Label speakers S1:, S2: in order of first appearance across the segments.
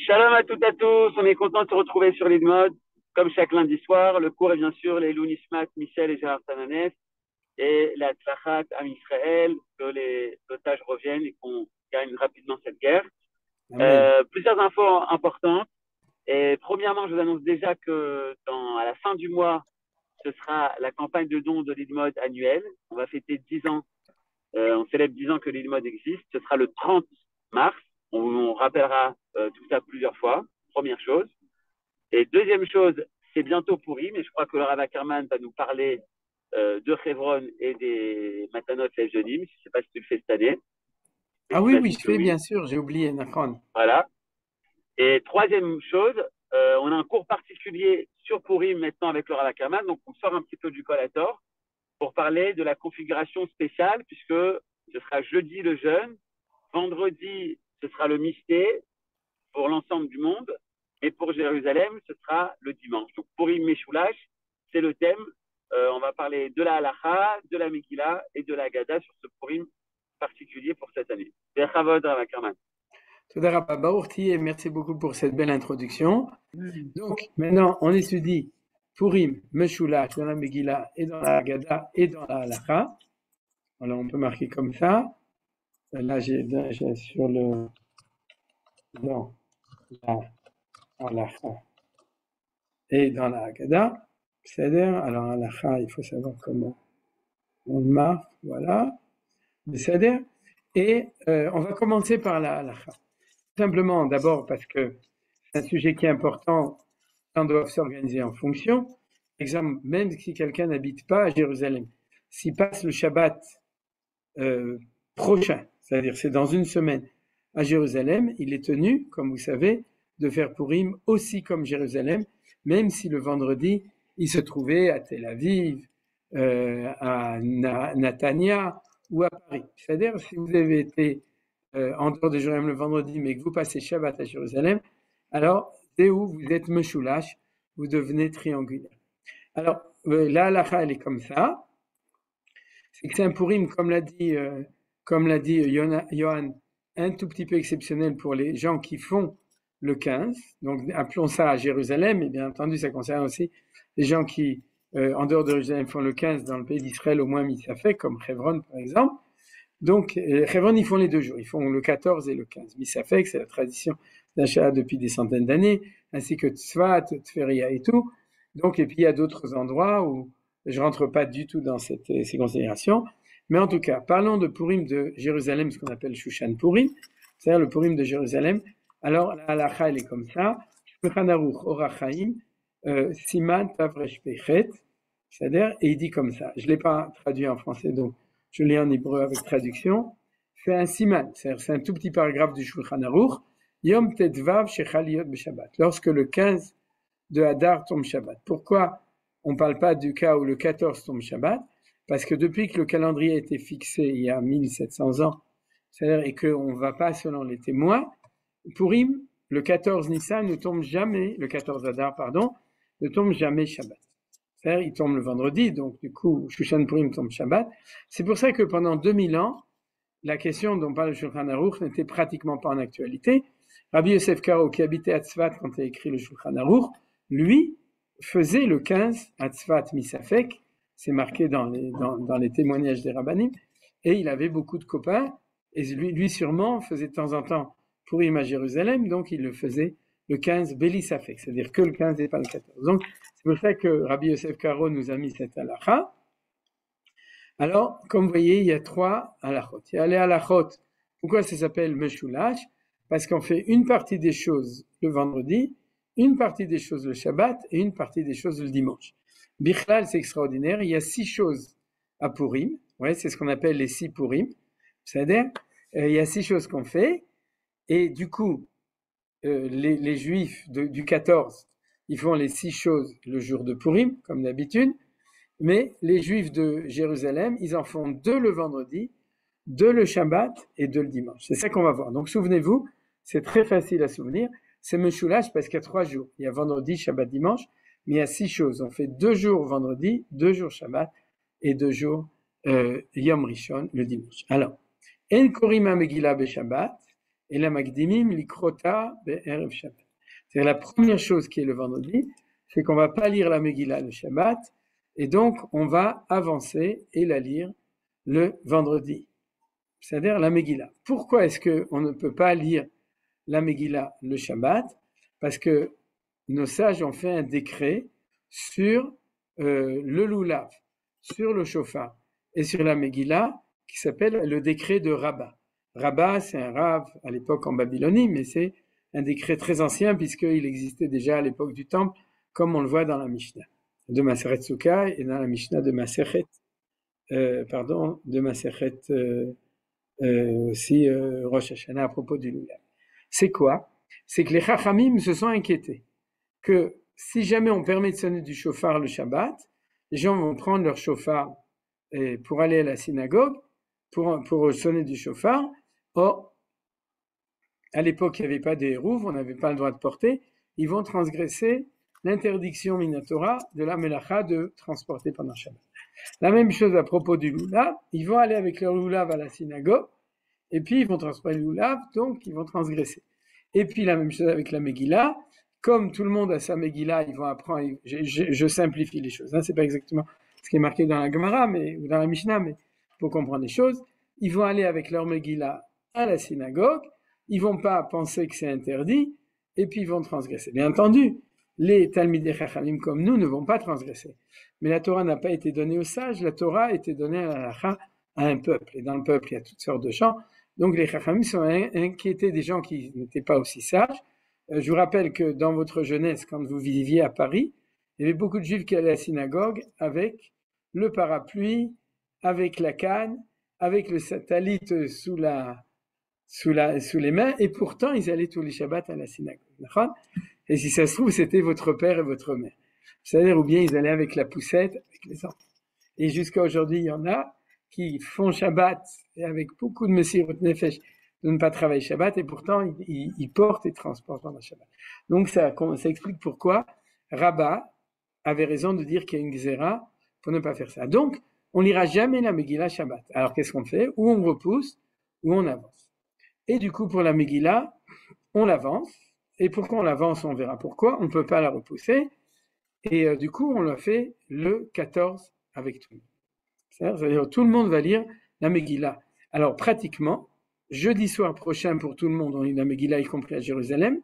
S1: Shalom à toutes et à tous, on est content de se retrouver sur l'Idmod, comme chaque lundi soir. Le cours est bien sûr les Nishmat, Michel et Gérard Tananes, et la Tlachat Am Israël, que les otages reviennent et qu'on gagne rapidement cette guerre.
S2: Amen.
S1: Plusieurs infos importantes. Et premièrement, je vous annonce déjà que à la fin du mois, ce sera la campagne de dons de l'Idmod annuelle. On va fêter 10 ans, on célèbre 10 ans que l'Idmod existe. Ce sera le 30 mars. On rappellera tout ça plusieurs fois, première chose. Et deuxième chose, c'est bientôt pourri, mais je crois que le Rav Ackerman va nous parler de Hebron et des Matanot et Jonim. Je ne sais pas si tu le fais cette année, mais
S2: Ah oui, oui,
S1: j'imagine
S2: je
S1: que
S2: fais bien
S1: oui.
S2: sûr, j'ai oublié Nachon.
S1: Voilà. Et troisième chose, on a un cours particulier sur Purim maintenant avec le Rav Ackerman, donc on sort un petit peu du collator pour parler de la configuration spéciale, puisque ce sera jeudi le jeûne, vendredi ce sera le mysté pour l'ensemble du monde, et pour Jérusalem, ce sera le dimanche. Donc Purim Meshulash, c'est le thème. On va parler de la Halacha, de la Megillah et de la Haggadah sur ce Purim particulier pour cette année. Bechavod Rav Ackerman.
S2: Toda Rabba Baourti, et merci beaucoup pour cette belle introduction. Donc, maintenant, on étudie Purim, Meshulash, dans la Megillah et dans la Haggadah et dans la Halacha. Alors, on peut marquer comme ça. Là, j'ai sur le, dans la Halacha et dans la Haggadah. C'est-à-dire, alors, Halacha, il faut savoir comment on le marque, voilà. C'est-à-dire, et on va commencer par la Halacha. Simplement, d'abord, parce que c'est un sujet qui est important, on doit s'organiser en fonction. Exemple, même si quelqu'un n'habite pas à Jérusalem, s'il passe le Shabbat prochain, c'est-à-dire c'est dans une semaine, à Jérusalem, il est tenu, comme vous savez, de faire Purim aussi comme Jérusalem, même si le vendredi, il se trouvait à Tel Aviv, à Natania ou à Paris. C'est-à-dire, si vous avez été en dehors de Jérusalem le vendredi, mais que vous passez Shabbat à Jérusalem, alors c'est où vous êtes Meshulash, vous devenez triangulaire. Alors, la halakha, elle est comme ça. C'est que c'est un Purim, comme l'a dit Johan, un tout petit peu exceptionnel pour les gens qui font le 15. Donc, appelons ça à Jérusalem, et bien entendu, ça concerne aussi les gens qui, en dehors de Jérusalem, font le 15 dans le pays d'Israël, au moins Misafek, comme Hebron, par exemple. Donc, Hebron, ils font les 2 jours. Ils font le 14 et le 15. Misafek, c'est la tradition d'achat depuis des centaines d'années, ainsi que Tzfat, Tferia et tout. Donc, et puis il y a d'autres endroits où je rentre pas du tout dans ces considérations. Mais en tout cas, parlons de Purim de Jérusalem, ce qu'on appelle Shushan Purim, c'est-à-dire le Purim de Jérusalem. Alors, la halacha, elle est comme ça. Shulchan Aruch Orachaim, Siman Tavresh Pechet, c'est-à-dire, et il dit comme ça. Je l'ai pas traduit en français, donc je lis en hébreu avec traduction. C'est un siman, c'est un tout petit paragraphe du Shulchan Aruch. Yom Tetvav Shechal Yot B'Shabbat. Lorsque le 15 de Hadar tombe Shabbat. Pourquoi on ne parle pas du cas où le 14 tombe Shabbat? Parce que depuis que le calendrier a été fixé il y a 1700 ans, c'est-à-dire et qu'on ne va pas selon les témoins, Purim, le 14 Nissan ne tombe jamais, le 14 Hadar, pardon, ne tombe jamais Shabbat. C'est-à-dire, il tombe le vendredi, donc du coup, Shushan Purim tombe Shabbat. C'est pour ça que pendant 2000 ans, la question dont parle le Shulchan Aruch n'était pratiquement pas en actualité. Rabbi Yosef Karo, qui habitait à Tzfat quand il a écrit le Shulchan Aruch, lui, faisait le 15 à Tzfat Misafek, c'est marqué dans les témoignages des rabbanim, et il avait beaucoup de copains, et lui sûrement faisait de temps en temps Purim à Jérusalem, donc il le faisait le 15 Bélisafek, c'est-à-dire que le 15 et pas le 14. Donc c'est pour ça que Rabbi Yosef Karo nous a mis cette halakha. Alors, comme vous voyez, il y a 3 halachot. Il y a les halachot. Pourquoi ça s'appelle Meshulash? Parce qu'on fait une partie des choses le vendredi, une partie des choses le Shabbat et une partie des choses le dimanche. Bichlal, c'est extraordinaire. Il y a 6 choses à Purim. Ouais, c'est ce qu'on appelle les 6 Purim. C'est-à-dire, il y a 6 choses qu'on fait. Et du coup, les Juifs du 14, ils font les 6 choses le jour de Purim, comme d'habitude. Mais les Juifs de Jérusalem, ils en font 2 le vendredi, 2 le Shabbat et 2 le dimanche. C'est ça qu'on va voir. Donc souvenez-vous, c'est très facile à souvenir. C'est Meshulash parce qu'il y a 3 jours. Il y a vendredi, Shabbat, dimanche, mais il y a 6 choses. On fait 2 jours vendredi, 2 jours Shabbat et 2 jours Yom Rishon, le dimanche. Alors, En Korima Megillah Be Shabbat, et la Magdimim Likrota Be'erev Shabbat. C'est la première chose qui est le vendredi, c'est qu'on va pas lire la Megillah le Shabbat, et donc on va avancer et la lire le vendredi, c'est-à-dire la Megillah. Pourquoi est-ce qu'on ne peut pas lire la Megillah le Shabbat? Parce que nos sages ont fait un décret sur le Lulav, sur le Shofar et sur la Megillah qui s'appelle le décret de Rabbah. Rabbah, c'est un Rav à l'époque en Babylonie, mais c'est un décret très ancien puisqu'il existait déjà à l'époque du Temple, comme on le voit dans la Mishnah de Maseret Sukkah et dans la Mishnah de Maseret, aussi Rosh Hashanah à propos du Lulav. C'est quoi? C'est que les Chachamim se sont inquiétés que si jamais on permet de sonner du chauffard le Shabbat, les gens vont prendre leur chauffard pour aller à la synagogue, pour sonner du chauffard. Or, à l'époque, il n'y avait pas des rouves, on n'avait pas le droit de porter. Ils vont transgresser l'interdiction minatora de la melacha de transporter pendant Shabbat. La même chose à propos du lulav, ils vont aller avec leur lulav à la synagogue, et puis ils vont transporter le lulav, donc ils vont transgresser. Et puis la même chose avec la Megillah, comme tout le monde a sa Megillah, ils vont apprendre, je simplifie les choses, c'est pas exactement ce qui est marqué dans la Gemara ou dans la Mishnah, mais pour comprendre les choses, ils vont aller avec leur Megillah à la synagogue, ils vont pas penser que c'est interdit, et puis ils vont transgresser. Bien entendu, les Talmidei Chachamim comme nous ne vont pas transgresser. Mais la Torah n'a pas été donnée aux sages, la Torah a été donnée à un peuple. Et dans le peuple, il y a toutes sortes de gens. Donc les Chachamim sont inquiétés des gens qui n'étaient pas aussi sages. Je vous rappelle que dans votre jeunesse, quand vous viviez à Paris, il y avait beaucoup de Juifs qui allaient à la synagogue avec le parapluie, avec la canne, avec le satellite sous les mains, et pourtant ils allaient tous les Shabbats à la synagogue. Et si ça se trouve, c'était votre père et votre mère. C'est-à-dire, ou bien ils allaient avec la poussette, avec les enfants. Et jusqu'à aujourd'hui, il y en a qui font Shabbat, et avec beaucoup de Messirut Nefesh, de ne pas travailler Shabbat, et pourtant, ils portent et transportent pendant Shabbat. Donc, ça explique pourquoi Rabbah avait raison de dire qu'il y a une Gzera pour ne pas faire ça. Donc, on lira jamais la Megillah Shabbat. Alors, qu'est-ce qu'on fait? Ou on repousse, ou on avance. Et du coup, pour la Megillah, on l'avance. Et pourquoi on l'avance? On verra pourquoi. On ne peut pas la repousser. Et du coup, on l'a fait le 14 avec tout le monde. C'est-à-dire tout le monde va lire la Megillah. Alors, pratiquement, jeudi soir prochain, pour tout le monde, on lit la Megillah, y compris à Jérusalem.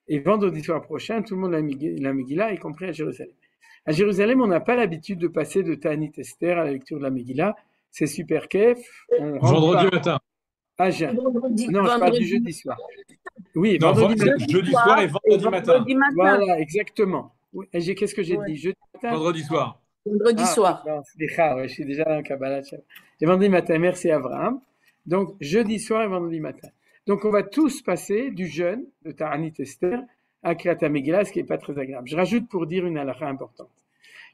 S2: Et vendredi soir prochain, tout le monde lit la Megillah, y compris à Jérusalem. À Jérusalem, on n'a pas l'habitude de passer de Ta'anit Esther à la lecture de la Megillah. C'est super kef.
S3: Vendredi matin.
S2: À Jeun. Non, je parle du jeudi soir. Oui,
S3: non,
S2: vendredi matin.
S3: Jeudi soir et vendredi matin.
S2: Voilà, exactement. Oui, qu'est-ce que j'ai dit? Jeudi matin?
S3: Vendredi soir.
S4: Vendredi soir.
S2: Non, je suis déjà dans le Kabbalah. Et vendredi matin, merci Abraham. Donc, jeudi soir et vendredi matin. Donc, on va tous passer du jeûne de Ta'anit Esther à Kriyat Megillah, ce qui n'est pas très agréable. Je rajoute pour dire une halakha importante.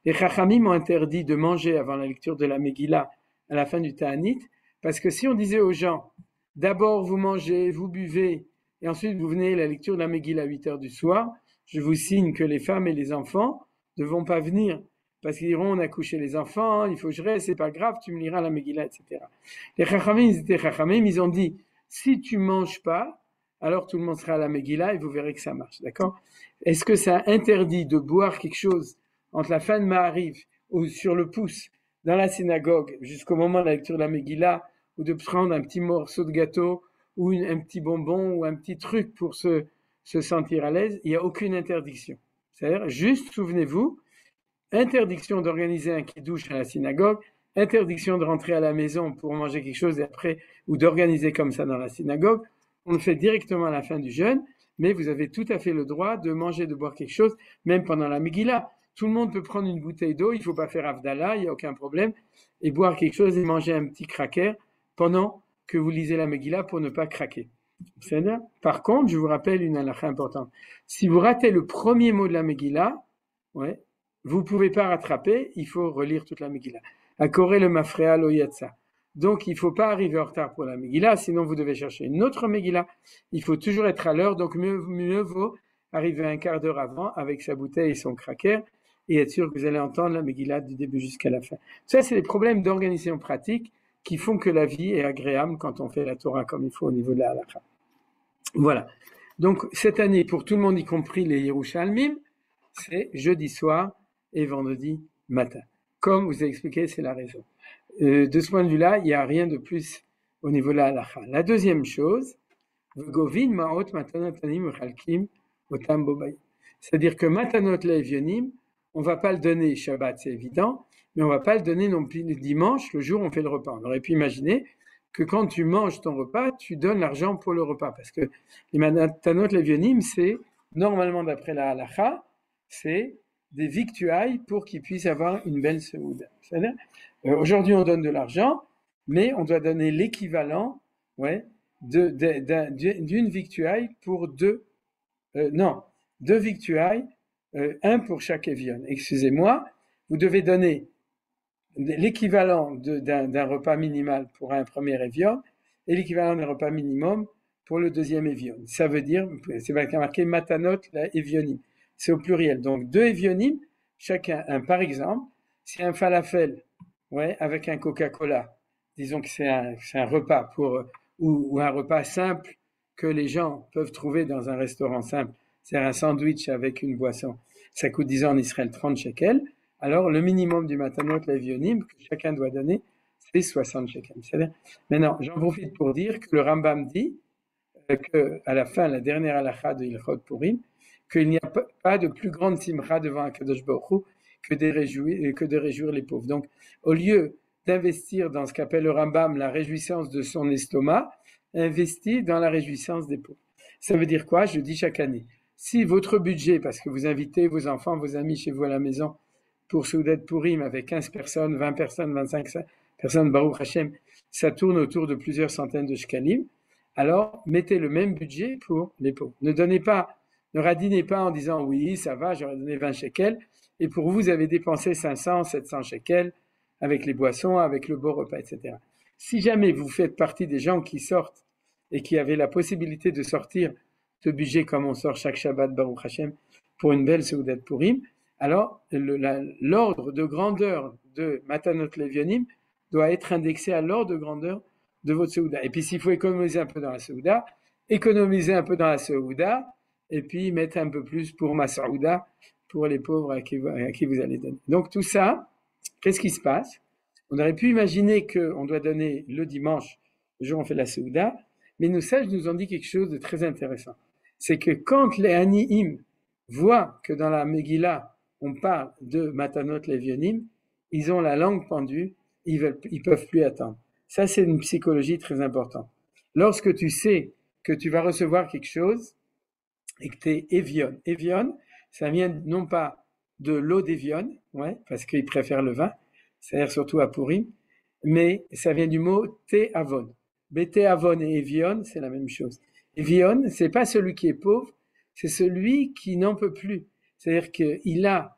S2: Les Chachamim ont interdit de manger avant la lecture de la Megillah à la fin du Ta'anit, parce que si on disait aux gens, d'abord vous mangez, vous buvez, et ensuite vous venez à la lecture de la Megillah à 8 heures du soir, je vous signe que les femmes et les enfants ne vont pas venir, parce qu'ils diront, on a couché les enfants, il faut que je reste, c'est pas grave, tu me liras la Megillah, etc. Les Chachamim, ils ont dit, si tu manges pas, alors tout le monde sera à la Megillah et vous verrez que ça marche, d'accord? Est-ce que ça interdit de boire quelque chose entre la fin de Ma'ariv ou sur le pouce dans la synagogue jusqu'au moment de la lecture de la Megillah, ou de prendre un petit morceau de gâteau ou un petit bonbon ou un petit truc pour se sentir à l'aise? Il n'y a aucune interdiction. C'est-à-dire, juste, souvenez-vous, interdiction d'organiser un kidouche à la synagogue, interdiction de rentrer à la maison pour manger quelque chose et après, ou d'organiser comme ça dans la synagogue. On le fait directement à la fin du jeûne, mais vous avez tout à fait le droit de manger, de boire quelque chose, même pendant la Megillah. Tout le monde peut prendre une bouteille d'eau, il ne faut pas faire Havdalah, il n'y a aucun problème, et boire quelque chose et manger un petit cracker pendant que vous lisez la Megillah pour ne pas craquer. Par contre, je vous rappelle une halakha importante. Si vous ratez le premier mot de la Megillah, vous ne pouvez pas rattraper, il faut relire toute la Megillah. Akoré le mafréa lo yatsa. Donc, il ne faut pas arriver en retard pour la Megillah, sinon vous devez chercher une autre Megillah. Il faut toujours être à l'heure, donc mieux vaut arriver un quart d'heure avant avec sa bouteille et son cracker et être sûr que vous allez entendre la Megillah du début jusqu'à la fin. Ça, c'est les problèmes d'organisation pratique qui font que la vie est agréable quand on fait la Torah comme il faut au niveau de la halakha. Voilà. Donc, cette année, pour tout le monde, y compris les Yerushalmim, c'est jeudi soir et vendredi matin. Comme vous avez expliqué, c'est la raison. De ce point de vue-là, il n'y a rien de plus au niveau de la halacha. La deuxième chose, c'est-à-dire que matanot le'evionim, on ne va pas le donner Shabbat, c'est évident, mais on ne va pas le donner non plus le dimanche, le jour où on fait le repas. On aurait pu imaginer que quand tu manges ton repas, tu donnes l'argent pour le repas, parce que les matanot le'evionim, c'est normalement d'après la halacha, c'est des victuailles pour qu'ils puissent avoir une belle seouda. Aujourd'hui, on donne de l'argent, mais on doit donner l'équivalent, d'une victuaille pour deux victuailles, un pour chaque évion. Excusez-moi, vous devez donner l'équivalent d'un repas minimal pour un premier évion et l'équivalent d'un repas minimum pour le deuxième évion. Ça veut dire, c'est marqué matanot la évionim. C'est au pluriel. Donc, 2 évionim, chacun un. Par exemple, si un falafel, avec un Coca-Cola, disons que c'est un repas ou un repas simple que les gens peuvent trouver dans un restaurant simple, c'est un sandwich avec une boisson, ça coûte, disons en Israël, 30 shekels, alors le minimum du matanot l'evionim que chacun doit donner, c'est 60 shekels. C'est-à-dire, maintenant, j'en profite pour dire que le Rambam dit qu'à la fin, la dernière halakha de Ilchot Purim, qu'il n'y a pas de plus grande simcha devant Akadosh Baruch Hu que de réjouir les pauvres. Donc, au lieu d'investir dans ce qu'appelle le Rambam la réjouissance de son estomac, investit dans la réjouissance des pauvres. Ça veut dire quoi? Je dis chaque année. Si votre budget, parce que vous invitez vos enfants, vos amis chez vous à la maison pour Seudat Purim avec 15 personnes, 20 personnes, 25 personnes, Baruch Hashem, ça tourne autour de plusieurs centaines de shkalim, alors mettez le même budget pour les pauvres. Ne radinez pas en disant oui, ça va, j'aurais donné 20 shekels, et pour vous avez dépensé 500, 700 shekels avec les boissons, avec le beau repas, etc. Si jamais vous faites partie des gens qui sortent et qui avaient la possibilité de sortir ce budget comme on sort chaque Shabbat, Baruch Hashem, pour une belle Seudat Purim, alors l'ordre de grandeur de Matanot Levionim doit être indexé à l'ordre de grandeur de votre Seuda. Et puis s'il faut économiser un peu dans la Seuda, économisez un peu dans la Seuda, et puis mettez un peu plus pour ma Seuda, pour les pauvres à qui vous allez donner. Donc tout ça, qu'est-ce qui se passe? On aurait pu imaginer qu'on doit donner le dimanche, le jour où on fait la Seuda, mais nos sages nous ont dit quelque chose de très intéressant. C'est que quand les Ani'im voient que dans la Megillah, on parle de Matanot Levionim, ils ont la langue pendue, ils peuvent plus attendre. Ça, c'est une psychologie très importante. Lorsque tu sais que tu vas recevoir quelque chose et que tu es Evion. Evion, ça vient non pas de l'eau d'Evion, parce qu'ils préfèrent le vin, c'est-à-dire surtout à Purim, mais ça vient du mot Te'avon. Bete'avon et Evion, c'est la même chose. Evion, c'est pas celui qui est pauvre, c'est celui qui n'en peut plus. C'est-à-dire qu'il a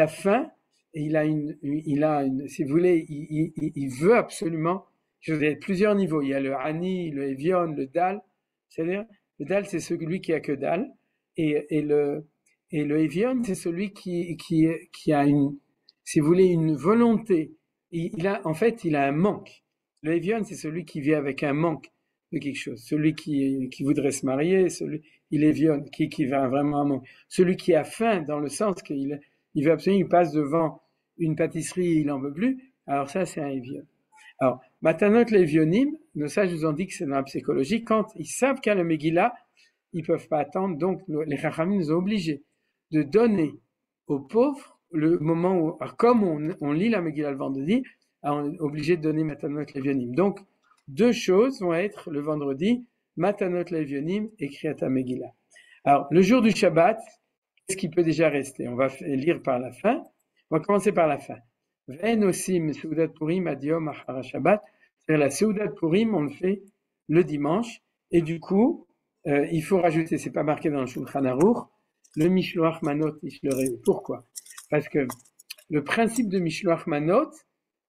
S2: faim, et il a une, si vous voulez, il veut absolument, je veux dire, plusieurs niveaux. Il y a le Ani, le Evion, le Dal. C'est-à-dire, le Dal, c'est celui qui a que Dal. Et le Evion, c'est celui qui a une, si vous voulez, une volonté. En fait, il a un manque. Le Evion, c'est celui qui vit avec un manque de quelque chose. Celui qui voudrait se marier, il est Evion, qui va vraiment un manque. Celui qui a faim, dans le sens qu'il veut absolument, il passe devant une pâtisserie, il n'en veut plus. Alors ça, c'est un Evion. Alors, Matanot l'Evionim, nos sages nous ont dit que c'est dans la psychologie, quand ils savent qu'il y a le Megillah, ils ne peuvent pas attendre, donc les Chachamim nous ont obligés de donner aux pauvres le moment où, comme on lit la Megillah le vendredi, on est obligé de donner Matanot l'Evionim. Donc, 2 choses vont être le vendredi, Matanot l'Evionim et Kriyat Megillah. Alors, le jour du Shabbat, qu'est-ce qui peut déjà rester? On va lire par la fin. On va commencer par la fin. Ve'en osim Seudat Purim ad yom achar Shabbat. C'est-à-dire la Seudat Purim, on le fait le dimanche. Et du coup, il faut rajouter, c'est pas marqué dans le Shulchan Aruch, le Mishloach Manot Ishloreu. Pourquoi? Parce que le principe de Mishloach Manot,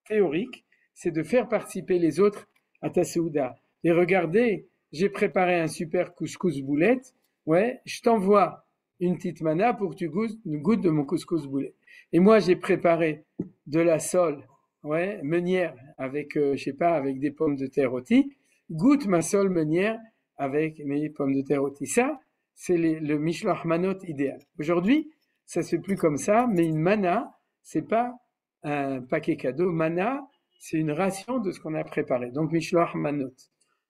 S2: théorique, c'est de faire participer les autres à ta Seuda. Et regardez, j'ai préparé un super couscous boulette, je t'envoie une petite mana pour que tu goûtes de mon couscous boulette. Et moi, j'ai préparé de la sole, meunière, avec, avec des pommes de terre rôties, goûte ma sole meunière avec mes pommes de terre rôties. Ça, c'est le mishloach manot idéal. Aujourd'hui, ça se fait plus comme ça, mais une mana, c'est pas un paquet cadeau. Mana, c'est une ration de ce qu'on a préparé. Donc, mishloach manot.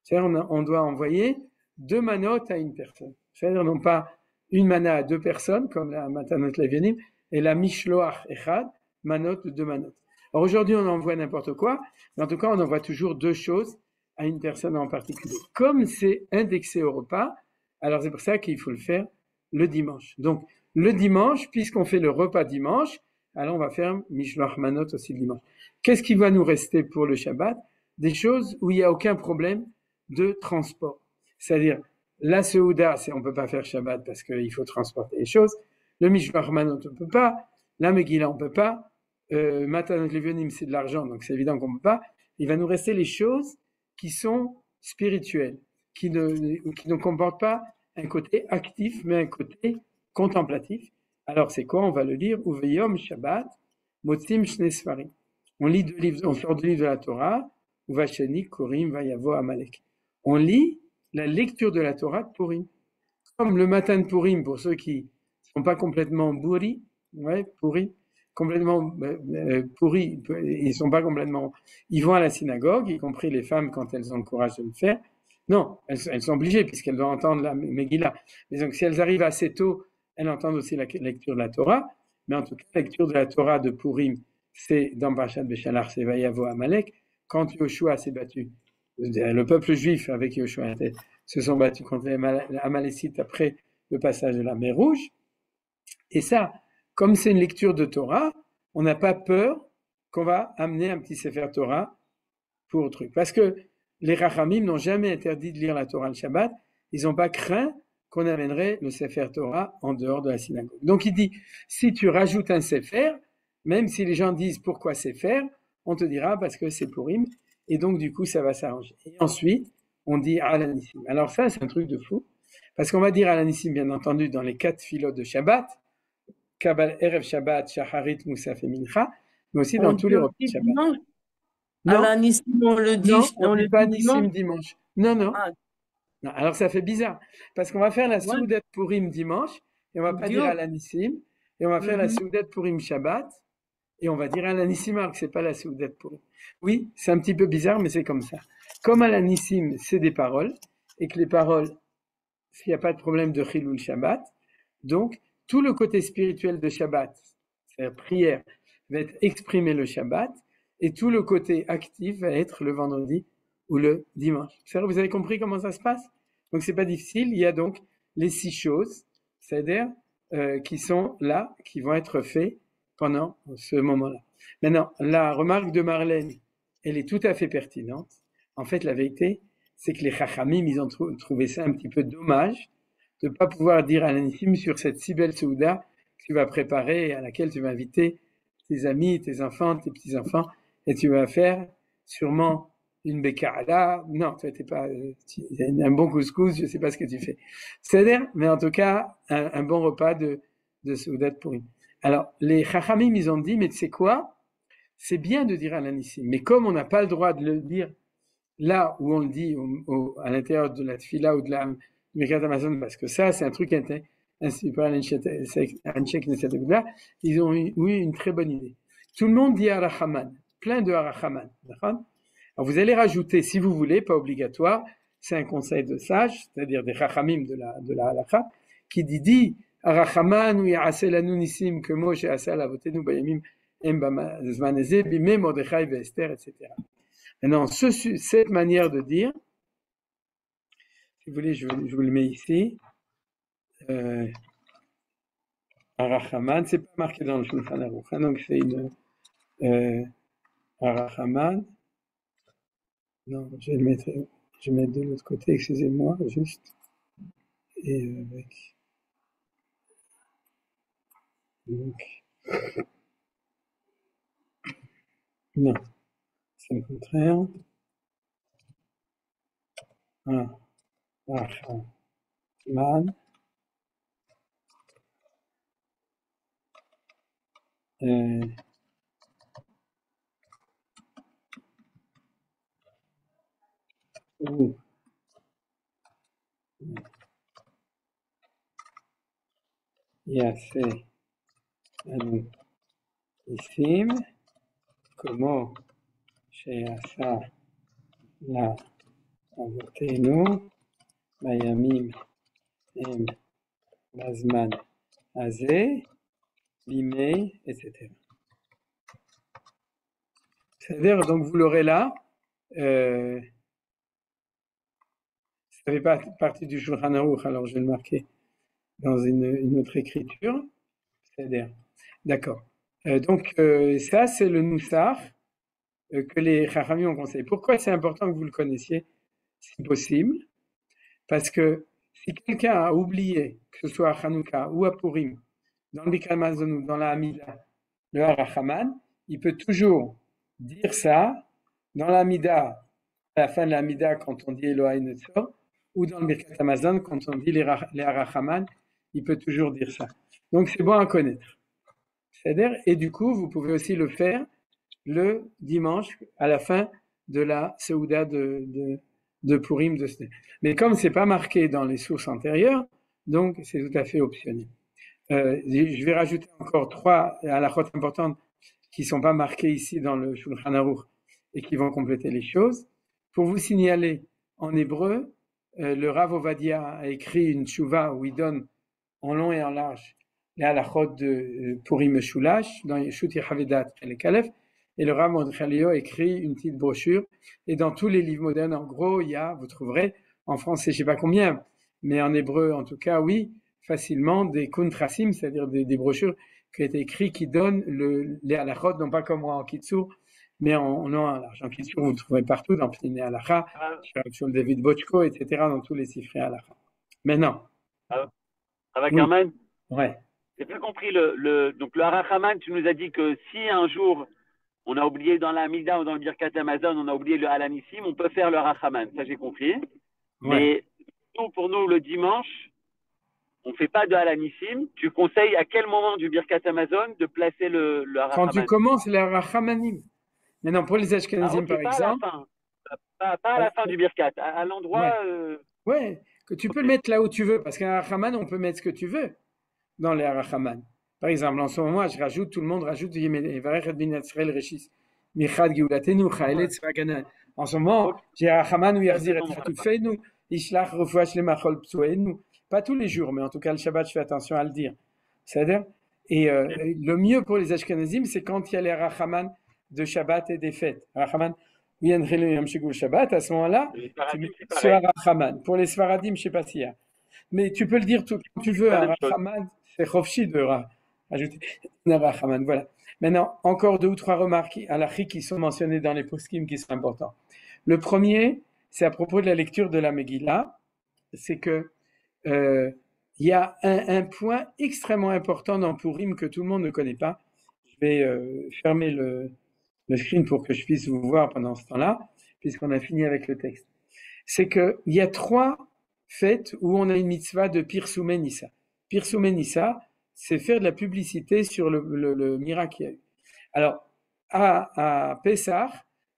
S2: C'est-à-dire, on doit envoyer 2 manot à une personne. C'est-à-dire, non pas une mana à 2 personnes, comme la matanot levianim, et la mishloach echad, manot de 2 manot. Alors, aujourd'hui, on envoie n'importe quoi, mais en tout cas, on envoie toujours 2 choses à une personne en particulier. Comme c'est indexé au repas, alors c'est pour ça qu'il faut le faire le dimanche. Donc, le dimanche, puisqu'on fait le repas dimanche, alors on va faire mishloach manot aussi le dimanche. Qu'est-ce qui va nous rester pour le Shabbat? Des choses où il n'y a aucun problème de transport. C'est-à-dire, la Seuda, on ne peut pas faire Shabbat parce qu'il faut transporter les choses. Le mishloach manot, on ne peut pas. La Megillah, on ne peut pas. Matanot Levionim, c'est de l'argent, donc c'est évident qu'on ne peut pas. Il va nous rester les choses qui sont spirituelles, qui ne comportent pas un côté actif, mais un côté contemplatif. Alors c'est quoi? On va le lire. Uveyom Shabbat, Motzim Shne Sfarim. On lit 2 livres, on sort 2 livres de la Torah, Uvasheni, Korim, Vayavo, Amalek. On lit la lecture de la Torah de Purim. Comme le matin de Purim, pour ceux qui ne sont pas complètement bourris, Purim, complètement pourris, ils sont pas complètement, ils vont à la synagogue, y compris les femmes quand elles ont le courage de le faire. Non, elles sont obligées puisqu'elles doivent entendre la Megillah. Mais donc si elles arrivent assez tôt, elles entendent aussi la lecture de la Torah. Mais en tout cas, la lecture de la Torah de Purim, c'est dans Parashat Beshalach, c'est Vayavo Amalek. Quand Yoshua s'est battu, le peuple juif avec Yoshua se sont battus contre les Amalécites après le passage de la mer Rouge. Et ça, comme c'est une lecture de Torah, on n'a pas peur qu'on va amener un petit Sefer Torah pour le truc. Parce que les Rachamim n'ont jamais interdit de lire la Torah le Shabbat. Ils n'ont pas craint qu'on amènerait le Sefer Torah en dehors de la synagogue. Donc il dit, si tu rajoutes un Sefer, même si les gens disent pourquoi Sefer, on te dira parce que c'est Purim. Et donc du coup, ça va s'arranger. Et ensuite, on dit Alanissim. Alors ça, c'est un truc de fou. Parce qu'on va dire Alanissim, bien entendu, dans les 4 filotes de Shabbat. Kabal Erev Shabbat, Shacharit, Moussaf et Mincha, mais aussi dans tous les repas de Shabbat.
S4: Non, Alanissim, on le dit.
S2: Non, on ne dit pas
S4: Nissim
S2: dimanche. Non, non.
S4: Ah.
S2: Non. Alors ça fait bizarre, parce qu'on va faire la Soudat Purim dimanche, et on va pas dire Alanissim, et on va faire la Soudat Purim Shabbat, et on va dire Alanissim alors que c'est pas la Soudat Purim. Oui, c'est un petit peu bizarre, mais c'est comme ça. Comme Alanissim, c'est des paroles, et que les paroles, s'il n'y a pas de problème de Chilul Shabbat, donc tout le côté spirituel de Shabbat, c'est-à-dire prière, va être exprimé le Shabbat, et tout le côté actif va être le vendredi ou le dimanche. Vous avez compris comment ça se passe? Donc c'est pas difficile, il y a donc les 6 choses, c'est-à-dire qui sont là, qui vont être faits pendant ce moment-là. Maintenant, la remarque de Marlène, elle est tout à fait pertinente. En fait, la vérité, c'est que les Chachamim, ils ont trouvé ça un petit peu dommage de ne pas pouvoir dire à l'Anissim sur cette si belle Souda que tu vas préparer et à laquelle tu vas inviter tes amis, tes enfants, tes petits-enfants, et tu vas faire sûrement une bekara. Non, tu n'es pas un bon couscous, je ne sais pas ce que tu fais. C'est-à-dire, mais en tout cas, un bon repas de Souda de Purim. Alors, les Chachamim, ils ont dit, mais tu sais quoi? C'est bien de dire à l'Anissim, mais comme on n'a pas le droit de le dire là où on le dit à l'intérieur de la tfila ou de la Birkat Hamazon, parce que ça, c'est un truc institué par l'Anshek Neset, ils ont eu une très bonne idée. Tout le monde dit Arachaman, plein de Arachaman. Alors vous allez rajouter, si vous voulez, pas obligatoire, c'est un conseil de sage, c'est-à-dire des Chachamim de la Halacha, qui dit Arachaman ou Ya'aseh lanu nisim que Moshe asa lavotenu bayamim em b'zman hazeh bimei Mordechai ve'Esther, etc. Maintenant, cette manière de dire, si vous voulez, je vous le mets ici. Arachaman, c'est pas marqué dans le Shulchan Aruch, donc c'est une Arachaman. Non, je vais le mettre de l'autre côté, excusez-moi, juste. Et avec. Donc. Non, c'est le contraire. Arachaman. יעשה לנו ניסים, כמו שעשה לאבותינו בימים הם בזמן הזה, בימי, etc. בסדר? Donc vous l'aurez là. Ça fait partie du Shulchan Aruch, alors je vais le marquer dans une autre écriture. C'est-à-dire, d'accord. Donc ça, c'est le Noussar que les Chachamim ont conseillé. Pourquoi c'est important que vous le connaissiez, si possible? Parce que si quelqu'un a oublié, que ce soit à Hanouka ou à Purim, dans le Birkat Hamazon ou dans la Hamida, le Harachaman, il peut toujours dire ça dans la Hamida, à la fin de la Hamida, quand on dit Elohai Netzor, ou dans le Birkat Hamazon, quand on dit les Harachaman, il peut toujours dire ça. Donc c'est bon à connaître. C'est-à-dire, et du coup, vous pouvez aussi le faire le dimanche à la fin de la Seouda de Purim de ce. Mais comme c'est pas marqué dans les sources antérieures, donc c'est tout à fait optionnel. Je vais rajouter encore 3 halakhot importantes qui sont pas marquées ici dans le Shulchan Aruch et qui vont compléter les choses. Pour vous signaler, en hébreu, le Rav Ovadia a écrit une tchouva où il donne en long et en large les halakhot de Purim Meshulash dans Yeshut Yechavedat et Kalef. Et le Rav Mordechai a écrit une petite brochure. Et dans tous les livres modernes, en gros, vous trouverez, en français, je sais pas combien, mais en hébreu, en tout cas, oui, facilement, des kuntrasim, c'est-à-dire des brochures qui ont été écrites, qui donnent les halachot, non pas comme moi en Kitsur, mais en large. En Kitsur, vous le trouverez partout, dans Pnei Halacha, sur le David Bochko, etc., dans tous les sifrei Halacha. Maintenant.
S1: Avec Arman?
S2: Ouais.
S1: J'ai bien compris donc le Harachaman, tu nous as dit que si un jour on a oublié dans la Mida ou dans le Birkat Hamazon, on a oublié le Halanissim, on peut faire le Harachaman, ça j'ai compris. Ouais. Mais pour nous, le dimanche, on ne fait pas de Halanissim. Tu conseilles à quel moment du Birkat Hamazon de placer le Harachaman?
S2: Quand tu commences le Harachamanim. Maintenant, pour les Ashkenazim, par exemple.
S1: Pas à la fin du Birkat, à l'endroit.
S2: Ouais, que tu peux le mettre là où tu veux, parce qu'un Harachaman, on peut mettre ce que tu veux dans les Harachaman. Par exemple, en ce moment, tout le monde rajoute en ce moment, j'ai Harachaman où Yachzir et Chatufeinu, Ishlach Refuach Lemachol Psuenu. Pas tous les jours, mais en tout cas, le Shabbat, je fais attention à le dire. C'est-à-dire, et le mieux pour les Ashkenazim, c'est quand il y a les Harachaman de Shabbat et des fêtes. Harachaman, Shabbat, à ce moment-là, tu mets ce Harachaman. Pour les Sfaradim, je ne sais pas s'il y a. Mais tu peux le dire tout quand tu veux, Harachaman, c'est Chofshi de ajouter un Harachaman. Voilà. Maintenant, encore 2 ou 3 remarques halachiques qui sont mentionnées dans les poskim qui sont importants. Le premier, c'est à propos de la lecture de la Megillah, c'est que il y a un point extrêmement important dans Purim que tout le monde ne connaît pas. Je vais fermer le screen pour que je puisse vous voir pendant ce temps-là, puisqu'on a fini avec le texte. C'est qu'il y a 3 fêtes où on a une mitzvah de Pirsumei Nissa. Pirsumei Nissa, c'est faire de la publicité sur le miracle qu'il y a eu. Alors, à Pessah,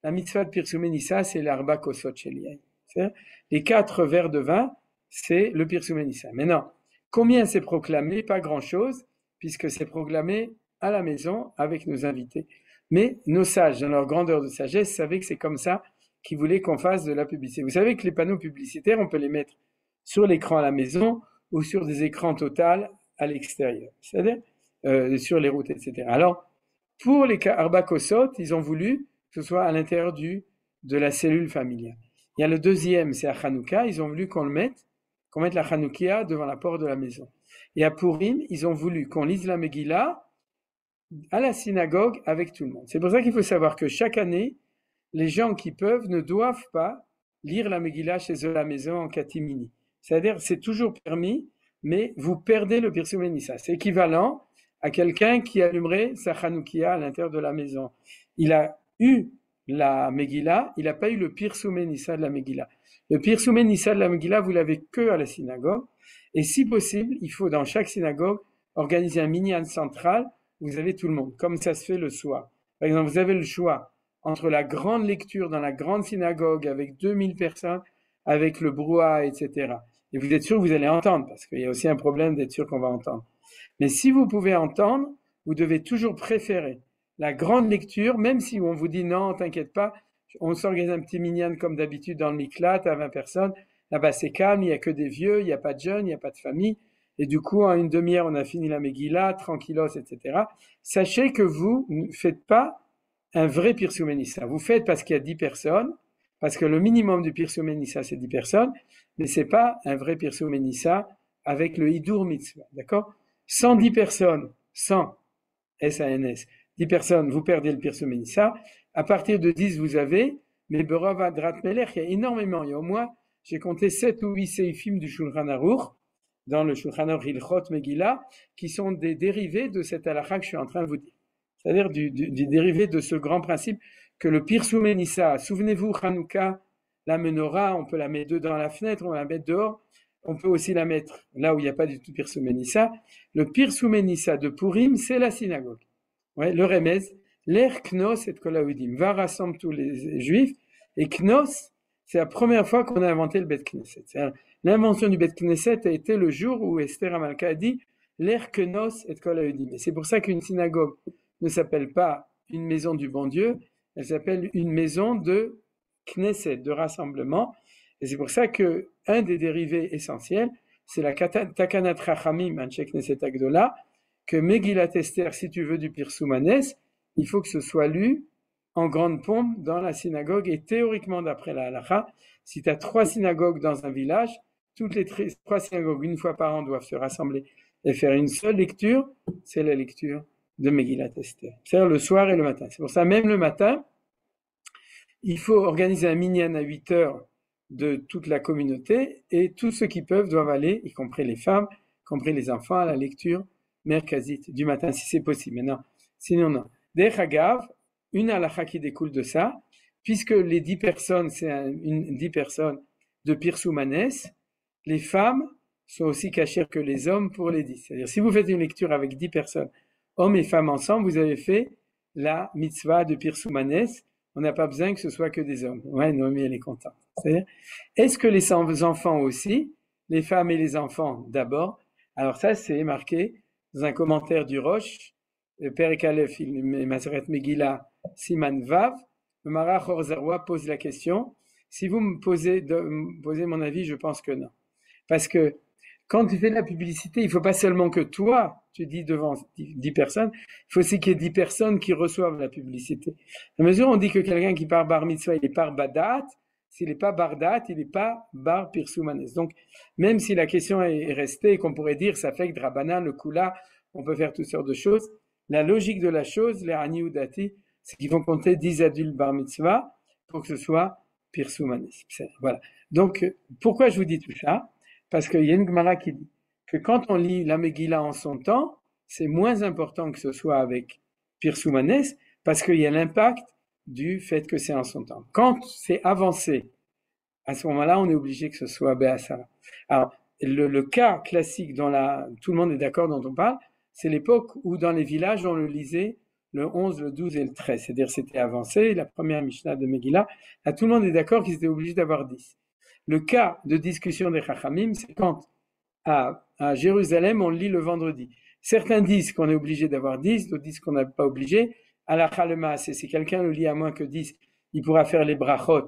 S2: la mitzvah de Pirsumei Nissa, c'est l'Arba Kosot Shel Yain. Les 4 verres de vin, c'est le Pirsumei Nissa. Maintenant, combien c'est proclamé? Pas grand-chose, puisque c'est proclamé à la maison avec nos invités. Mais nos sages, dans leur grandeur de sagesse, savaient que c'est comme ça qu'ils voulaient qu'on fasse de la publicité. Vous savez que les panneaux publicitaires, on peut les mettre sur l'écran à la maison ou sur des écrans total à l'extérieur, c'est-à-dire sur les routes, etc. Alors, pour les Arba Kosot, ils ont voulu que ce soit à l'intérieur de la cellule familiale. Il y a le deuxième, c'est à Hanouka, ils ont voulu qu'on mette la Hanoukia devant la porte de la maison. Et à Purim, ils ont voulu qu'on lise la Megillah à la synagogue avec tout le monde. C'est pour ça qu'il faut savoir que chaque année, les gens qui peuvent ne doivent pas lire la Megillah chez eux à la maison en catimini. C'est-à-dire, c'est toujours permis, mais vous perdez le Pirsumei Nissa. C'est équivalent à quelqu'un qui allumerait sa Hanoukia à l'intérieur de la maison. Il a eu la Megillah, il n'a pas eu le Pirsumei Nissa de la Megillah. Le Pirsumei Nissa de la Megillah, vous l'avez que à la synagogue. Et si possible, il faut dans chaque synagogue organiser un minyan central où vous avez tout le monde, comme ça se fait le soir. Par exemple, vous avez le choix entre la grande lecture dans la grande synagogue avec 2000 personnes, avec le brouhaha, etc. Et vous êtes sûr que vous allez entendre, parce qu'il y a aussi un problème d'être sûr qu'on va entendre. Mais si vous pouvez entendre, vous devez toujours préférer la grande lecture, même si on vous dit non, t'inquiète pas, on s'organise un petit minyan comme d'habitude dans le Miklat à 20 personnes. Là-bas, c'est calme, il n'y a que des vieux, il n'y a pas de jeunes, il n'y a pas de famille. Et du coup, en une demi-heure, on a fini la Megillah, tranquillos, etc. Sachez que vous ne faites pas un vrai Pirsum Nissa. Vous faites parce qu'il y a 10 personnes, parce que le minimum du Pirsum Nissa, c'est 10 personnes, mais c'est pas un vrai Pirsum Nissa avec le Hidur Mitzvah, d'accord? 110 personnes, 100, S-A-N-S, 10 personnes, vous perdez le Pirsum Nissa. À partir de 10, vous avez, mais Berov Adrat Melech, il y a énormément, il y a au moins, j'ai compté 7 ou 8 seifim du Shulchan Aruch, dans le Shulchan Aruch Hilchot Megillah, qui sont des dérivés de cette halakha que je suis en train de vous dire. C'est-à-dire du dérivé de ce grand principe que le Pirsum Nissa, souvenez-vous, Hanouka, la menorah, on peut la mettre dans la fenêtre, on va la mettre dehors, on peut aussi la mettre là où il n'y a pas du tout Pirsum Nissa. Le Pirsum Nissa de Purim, c'est la synagogue. Ouais, le Remez, l'air Knos et Kolaoudim, va rassembler tous les Juifs, et Knos, c'est la première fois qu'on a inventé le Bet Knesset. L'invention du Bet Knesset a été le jour où Esther Amalka a dit l'air Knos et Kolaoudim. Et c'est pour ça qu'une synagogue ne s'appelle pas une maison du bon Dieu, elle s'appelle une maison de Knesset, de rassemblement. Et c'est pour ça que un des dérivés essentiels, c'est la Takanat Rachamim Anshe Knesset Agdola, que Megillat Esther, si tu veux du Pirsum Haness, il faut que ce soit lu en grande pompe dans la synagogue. Et théoriquement, d'après la halakha, si tu as 3 synagogues dans un village, toutes les 3 synagogues, une fois par an, doivent se rassembler et faire une seule lecture, c'est la lecture de Megillat Esther. C'est-à-dire le soir et le matin. C'est pour ça, même le matin, il faut organiser un minyan à 8 heures de toute la communauté, et tous ceux qui peuvent doivent aller, y compris les femmes, y compris les enfants, à la lecture merkazite du matin, si c'est possible. Maintenant, sinon, non. Derech Hagav, une halakha qui découle de ça, puisque les 10 personnes, c'est 10 personnes de Pirsum Haness, les femmes sont aussi cachées que les hommes pour les 10. C'est-à-dire, si vous faites une lecture avec 10 personnes, hommes et femmes ensemble, vous avez fait la mitzvah de Pirsum Haness. On n'a pas besoin que ce soit que des hommes. Ouais, Noémie, elle est contente. C'est-à-dire, est-ce que les enfants aussi, les femmes et les enfants d'abord? Alors ça, c'est marqué dans un commentaire du Roche, Perek Aleph, Maseret Megillah, Siman Vav, le Marach Orzarwa pose la question. Si vous me posez mon avis, je pense que non. Parce que quand tu fais de la publicité, il ne faut pas seulement que toi, tu dis devant 10 personnes, il faut aussi qu'il y ait 10 personnes qui reçoivent la publicité. À mesure où on dit que quelqu'un qui part bar mitzvah, il est par badat, s'il n'est pas bar dat, il n'est pas bar Pirsum Haness. Donc, même si la question est restée et qu'on pourrait dire, ça fait que Drabanan, le Kula, on peut faire toutes sortes de choses, la logique de la chose, les Ani Udati, c'est qu'ils vont compter 10 adultes bar mitzvah pour que ce soit Pirsum Haness. Voilà. Donc, pourquoi je vous dis tout ça? Parce qu'il y a une Gemara qui dit que quand on lit la Megillah en son temps, c'est moins important que ce soit avec Pirsum Haness, parce qu'il y a l'impact du fait que c'est en son temps. Quand c'est avancé, à ce moment-là, on est obligé que ce soit Be'asara. Alors, le cas classique dont tout le monde est d'accord dont on parle, c'est l'époque où dans les villages, on le lisait le 11, le 12 et le 13. C'est-à-dire c'était avancé, la première Mishnah de Megillah. Là, tout le monde est d'accord qu'ils étaient obligés d'avoir 10. Le cas de discussion des Chachamim, c'est quand à Jérusalem, on lit le vendredi. Certains disent qu'on est obligé d'avoir 10, d'autres disent qu'on n'est pas obligé. À la Chalema, si quelqu'un le lit à moins que 10, il pourra faire les brachot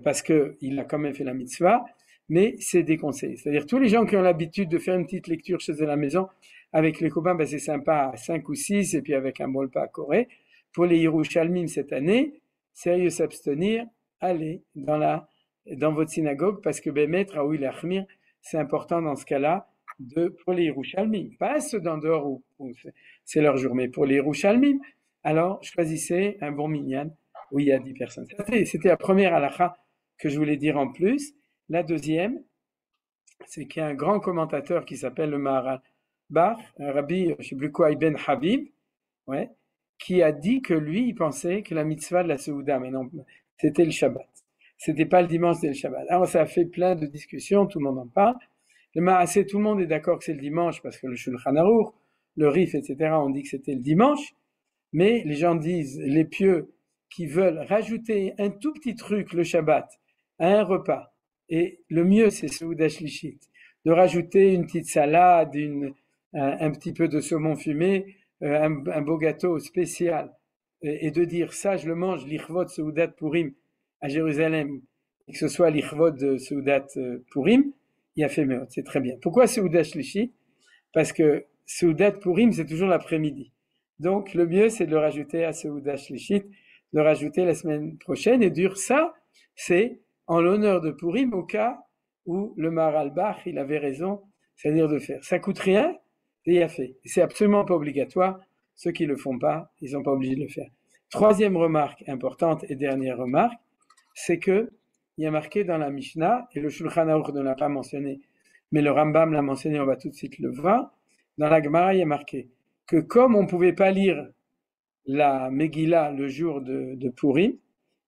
S2: parce qu'il a quand même fait la mitzvah, mais c'est déconseillé. C'est-à-dire tous les gens qui ont l'habitude de faire une petite lecture chez eux à la maison, avec les copains, ben c'est sympa à 5 ou 6, et puis avec un bolpa à Corée. Pour les Yerushalmim cette année, sérieux s'abstenir, allez dans votre synagogue, parce que Bémet, Raoui Lachmir, c'est important dans ce cas-là, pour les Yerushalmim, pas ceux d'en dehors où c'est leur jour, mais pour les Yerushalmim, alors choisissez un bon minyan où il y a 10 personnes. C'était la première halakha que je voulais dire en plus. La deuxième, c'est qu'il y a un grand commentateur qui s'appelle le Maharal Bach, un rabbi, je ne sais plus quoi, Ibn Habib, ouais, qui a dit que lui, il pensait que la mitzvah de la Seouda, mais non, c'était le Shabbat. C'était pas le dimanche, c'était le Shabbat. Alors ça a fait plein de discussions, tout le monde en parle. Le Maasé, tout le monde est d'accord que c'est le dimanche parce que le Shulchan Aruch, le Rif, etc., on dit que c'était le dimanche. Mais les gens disent, les pieux qui veulent rajouter un tout petit truc le Shabbat à un repas, et le mieux c'est Seuda Shlishit, de rajouter une petite salade, un petit peu de saumon fumé, un beau gâteau spécial, et de dire ça, je le mange, l'Ichvod Seudat Purim à Jérusalem, et que ce soit l'Ichvod Seudat Purim, il a fait meot, c'est très bien. Pourquoi Seudat Shlishi? Parce que Seudat Purim, c'est toujours l'après-midi. Donc, le mieux, c'est de le rajouter à Seudat Shlishit, de le rajouter la semaine prochaine, et dire ça, c'est en l'honneur de Purim, au cas où le Maharal Bach, il avait raison, c'est-à-dire de faire. Ça coûte rien, et il a fait. C'est absolument pas obligatoire. Ceux qui le font pas, ils sont pas obligés de le faire. Troisième remarque importante et dernière remarque, c'est que il y a marqué dans la Mishnah, et le Shulchan Aruch ne l'a pas mentionné, mais le Rambam l'a mentionné, on va tout de suite le voir. Dans la Gemara, il y a marqué que comme on ne pouvait pas lire la Megillah le jour de Purim,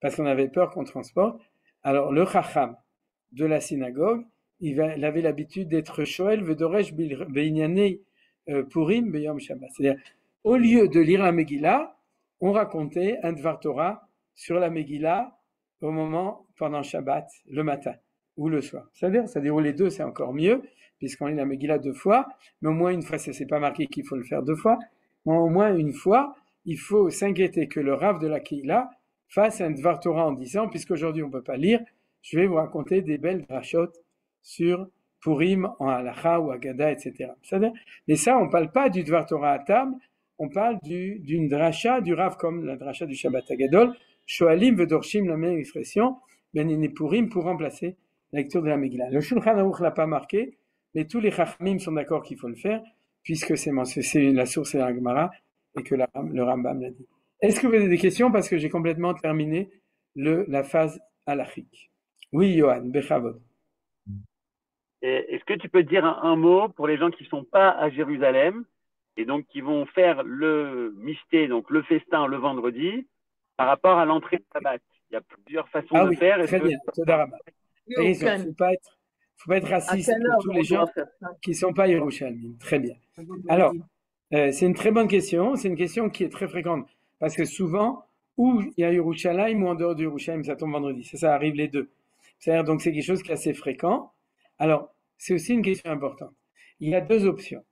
S2: parce qu'on avait peur qu'on transporte, alors le Chacham de la synagogue, il avait l'habitude d'être Shoel Vedoresh Beinyanei Purim Beyom Shabbat. C'est-à-dire, au lieu de lire la Megillah, on racontait un Dvar Torah sur la Megillah au moment, pendant Shabbat, le matin ou le soir. C'est-à-dire les deux, c'est encore mieux, puisqu'on lit la Megillah 2 fois, mais au moins une fois, ça c'est pas marqué qu'il faut le faire 2 fois, mais au moins une fois, il faut s'inquiéter que le Rav de la Kehila fasse un Dvar Torah en disant, puisqu'aujourd'hui on ne peut pas lire, je vais vous raconter des belles drachot sur Purim en Halacha ou Agada, etc. Mais ça, on ne parle pas du Dvar Torah à table, on parle d'une dracha, du Rav comme la dracha du Shabbat Agadol, Shoalim Vedorshim, la même expression, Ben Purim pour remplacer la lecture de la Megillah. Le Shulchan Aruch ne l'a pas marqué, mais tous les Chachamim sont d'accord qu'il faut le faire, puisque c'est la source de la Gemara et que le Rambam l'a dit. Est-ce que vous avez des questions? Parce que j'ai complètement terminé la phase halachique. Oui, Johan, Bechavod.
S1: Est-ce que tu peux dire un mot pour les gens qui ne sont pas à Jérusalem et donc qui vont faire le misté, donc le festin le vendredi, par rapport à l'entrée de Shabbat? Il y a plusieurs façons de faire.
S2: Très bien, Todarabah. Il ne faut pas être raciste pour tous les gens qui ne sont pas Yerushalmim. Très bien. Alors, c'est une très bonne question. C'est une question qui est très fréquente. Parce que souvent, où il y a Yerushalayim ou en dehors de Yerushalayim, ça tombe vendredi. Ça arrive les deux. C'est-à-dire, donc, c'est quelque chose qui est assez fréquent. Alors, c'est aussi une question importante. Il y a 2 options.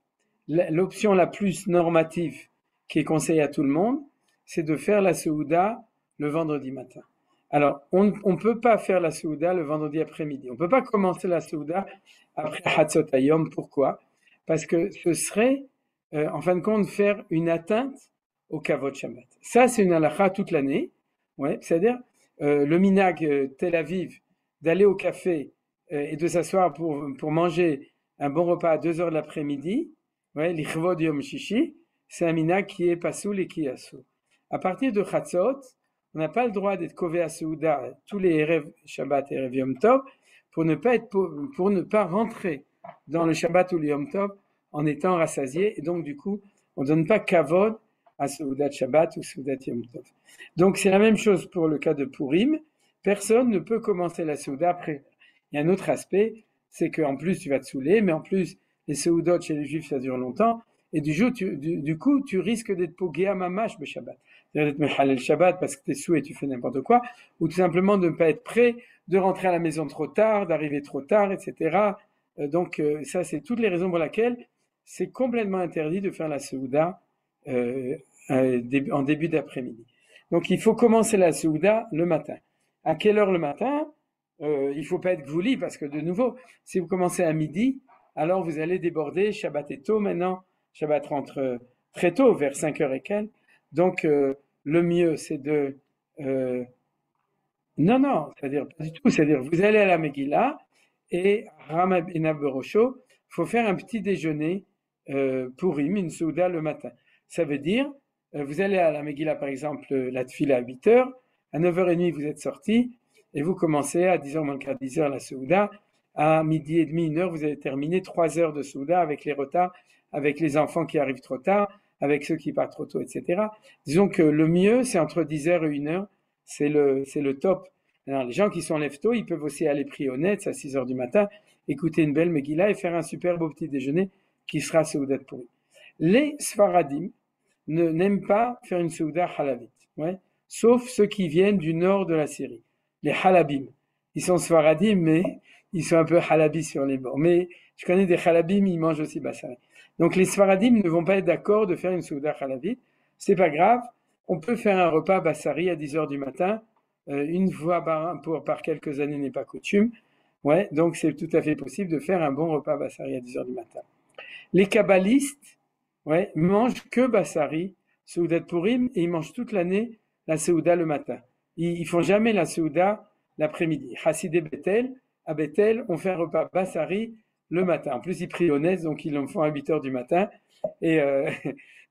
S2: L'option la plus normative qui est conseillée à tout le monde, c'est de faire la Seouda le vendredi matin. Alors, on ne peut pas faire la Seouda le vendredi après-midi. On ne peut pas commencer la Seouda après Hatzot Hayom. Pourquoi? Parce que ce serait, en fin de compte, faire une atteinte au Kavod Shabbat. Ça, c'est une halakha toute l'année. Ouais, c'est-à-dire, le minhag Tel Aviv, d'aller au café et de s'asseoir pour manger un bon repas à 2 heures de l'après-midi, ouais, l'Ichvod Yom Shishi, c'est un minhag qui est pasoul et qui est assour. À partir de Chatzot, on n'a pas le droit d'être kové à Seouda tous les Erev Shabbat et Erev Yom Tov pour ne pas rentrer dans le Shabbat ou le Yom Tov en étant rassasié. Et donc, du coup, on ne donne pas kavod à Seudat Shabbat ou Seudat Yom Tov. Donc, c'est la même chose pour le cas de Purim. Personne ne peut commencer la Seuda après. Il y a un autre aspect, c'est qu'en plus, tu vas te saouler, mais en plus, les Seudot chez les Juifs, ça dure longtemps. Et du coup, tu risques d'être pogéa mamash be Shabbat. C'est-à-dire d'être mechalel Shabbat parce que tu es sous et tu fais n'importe quoi, ou tout simplement de ne pas être prêt, de rentrer à la maison trop tard, d'arriver trop tard, etc. Donc, ça, c'est toutes les raisons pour lesquelles c'est complètement interdit de faire la Seuda en début d'après-midi. Donc, il faut commencer la Seuda le matin. À quelle heure le matin? Il ne faut pas être gvouli parce que, de nouveau, si vous commencez à midi, alors vous allez déborder. Shabbat est tôt maintenant. Shabbat rentre très tôt, vers 5h et quelques. Donc, le mieux, c'est de... Non, c'est-à-dire pas du tout. C'est-à-dire, vous allez à la Megillah et Rama Ben Berosho, il faut faire un petit déjeuner Purim, une Souda le matin. Ça veut dire, vous allez à la Megillah, par exemple, la Tfila à 8h, à 9h30, vous êtes sorti, et vous commencez à 10h moins le quart, 10h la Souda, à midi et demi, 1h, vous avez terminé 3 heures de Souda avec les retards, avec les enfants qui arrivent trop tard, avec ceux qui partent trop tôt, etc. Disons que le mieux, c'est entre 10h et 1h, c'est le top. Alors, les gens qui sont lève tôt, ils peuvent aussi aller prier au Netz à 6h du matin, écouter une belle Megillah et faire un super beau petit déjeuner qui sera Seudat Purim. Les Sfaradim n'aiment pas faire une Seuda halavite, ouais, sauf ceux qui viennent du nord de la Syrie. Les halabim, ils sont Sfaradim, mais ils sont un peu halabis sur les bords. Mais je connais des halabim, ils mangent aussi bassaré. Donc les Sfaradim ne vont pas être d'accord de faire une Souda Chalavit. C'est pas grave. On peut faire un repas Bassari à 10 heures du matin. Une fois par quelques années n'est pas coutume. Ouais, donc c'est tout à fait possible de faire un bon repas Bassari à 10 heures du matin. Les kabbalistes, ouais, mangent que Bassari, Souda de Purim, et ils mangent toute l'année la Souda le matin. Ils font jamais la Souda l'après-midi. Hassidé Bethel, à Bethel, on fait un repas Bassari le matin. En plus, ils prient l'honnête, donc ils le font à 8 heures du matin. Et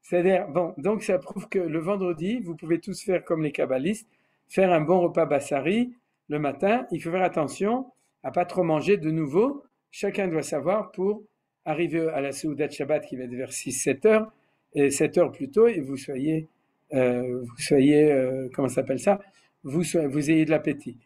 S2: c'est-à-dire, bon, donc ça prouve que le vendredi, vous pouvez tous faire comme les kabbalistes, faire un bon repas Bassari le matin. Il faut faire attention à pas trop manger de nouveau. Chacun doit savoir pour arriver à la Souda de Shabbat qui va être vers 6-7 heures, et 7 heures plus tôt, et vous soyez comment ça s'appelle ça, vous ayez de l'appétit.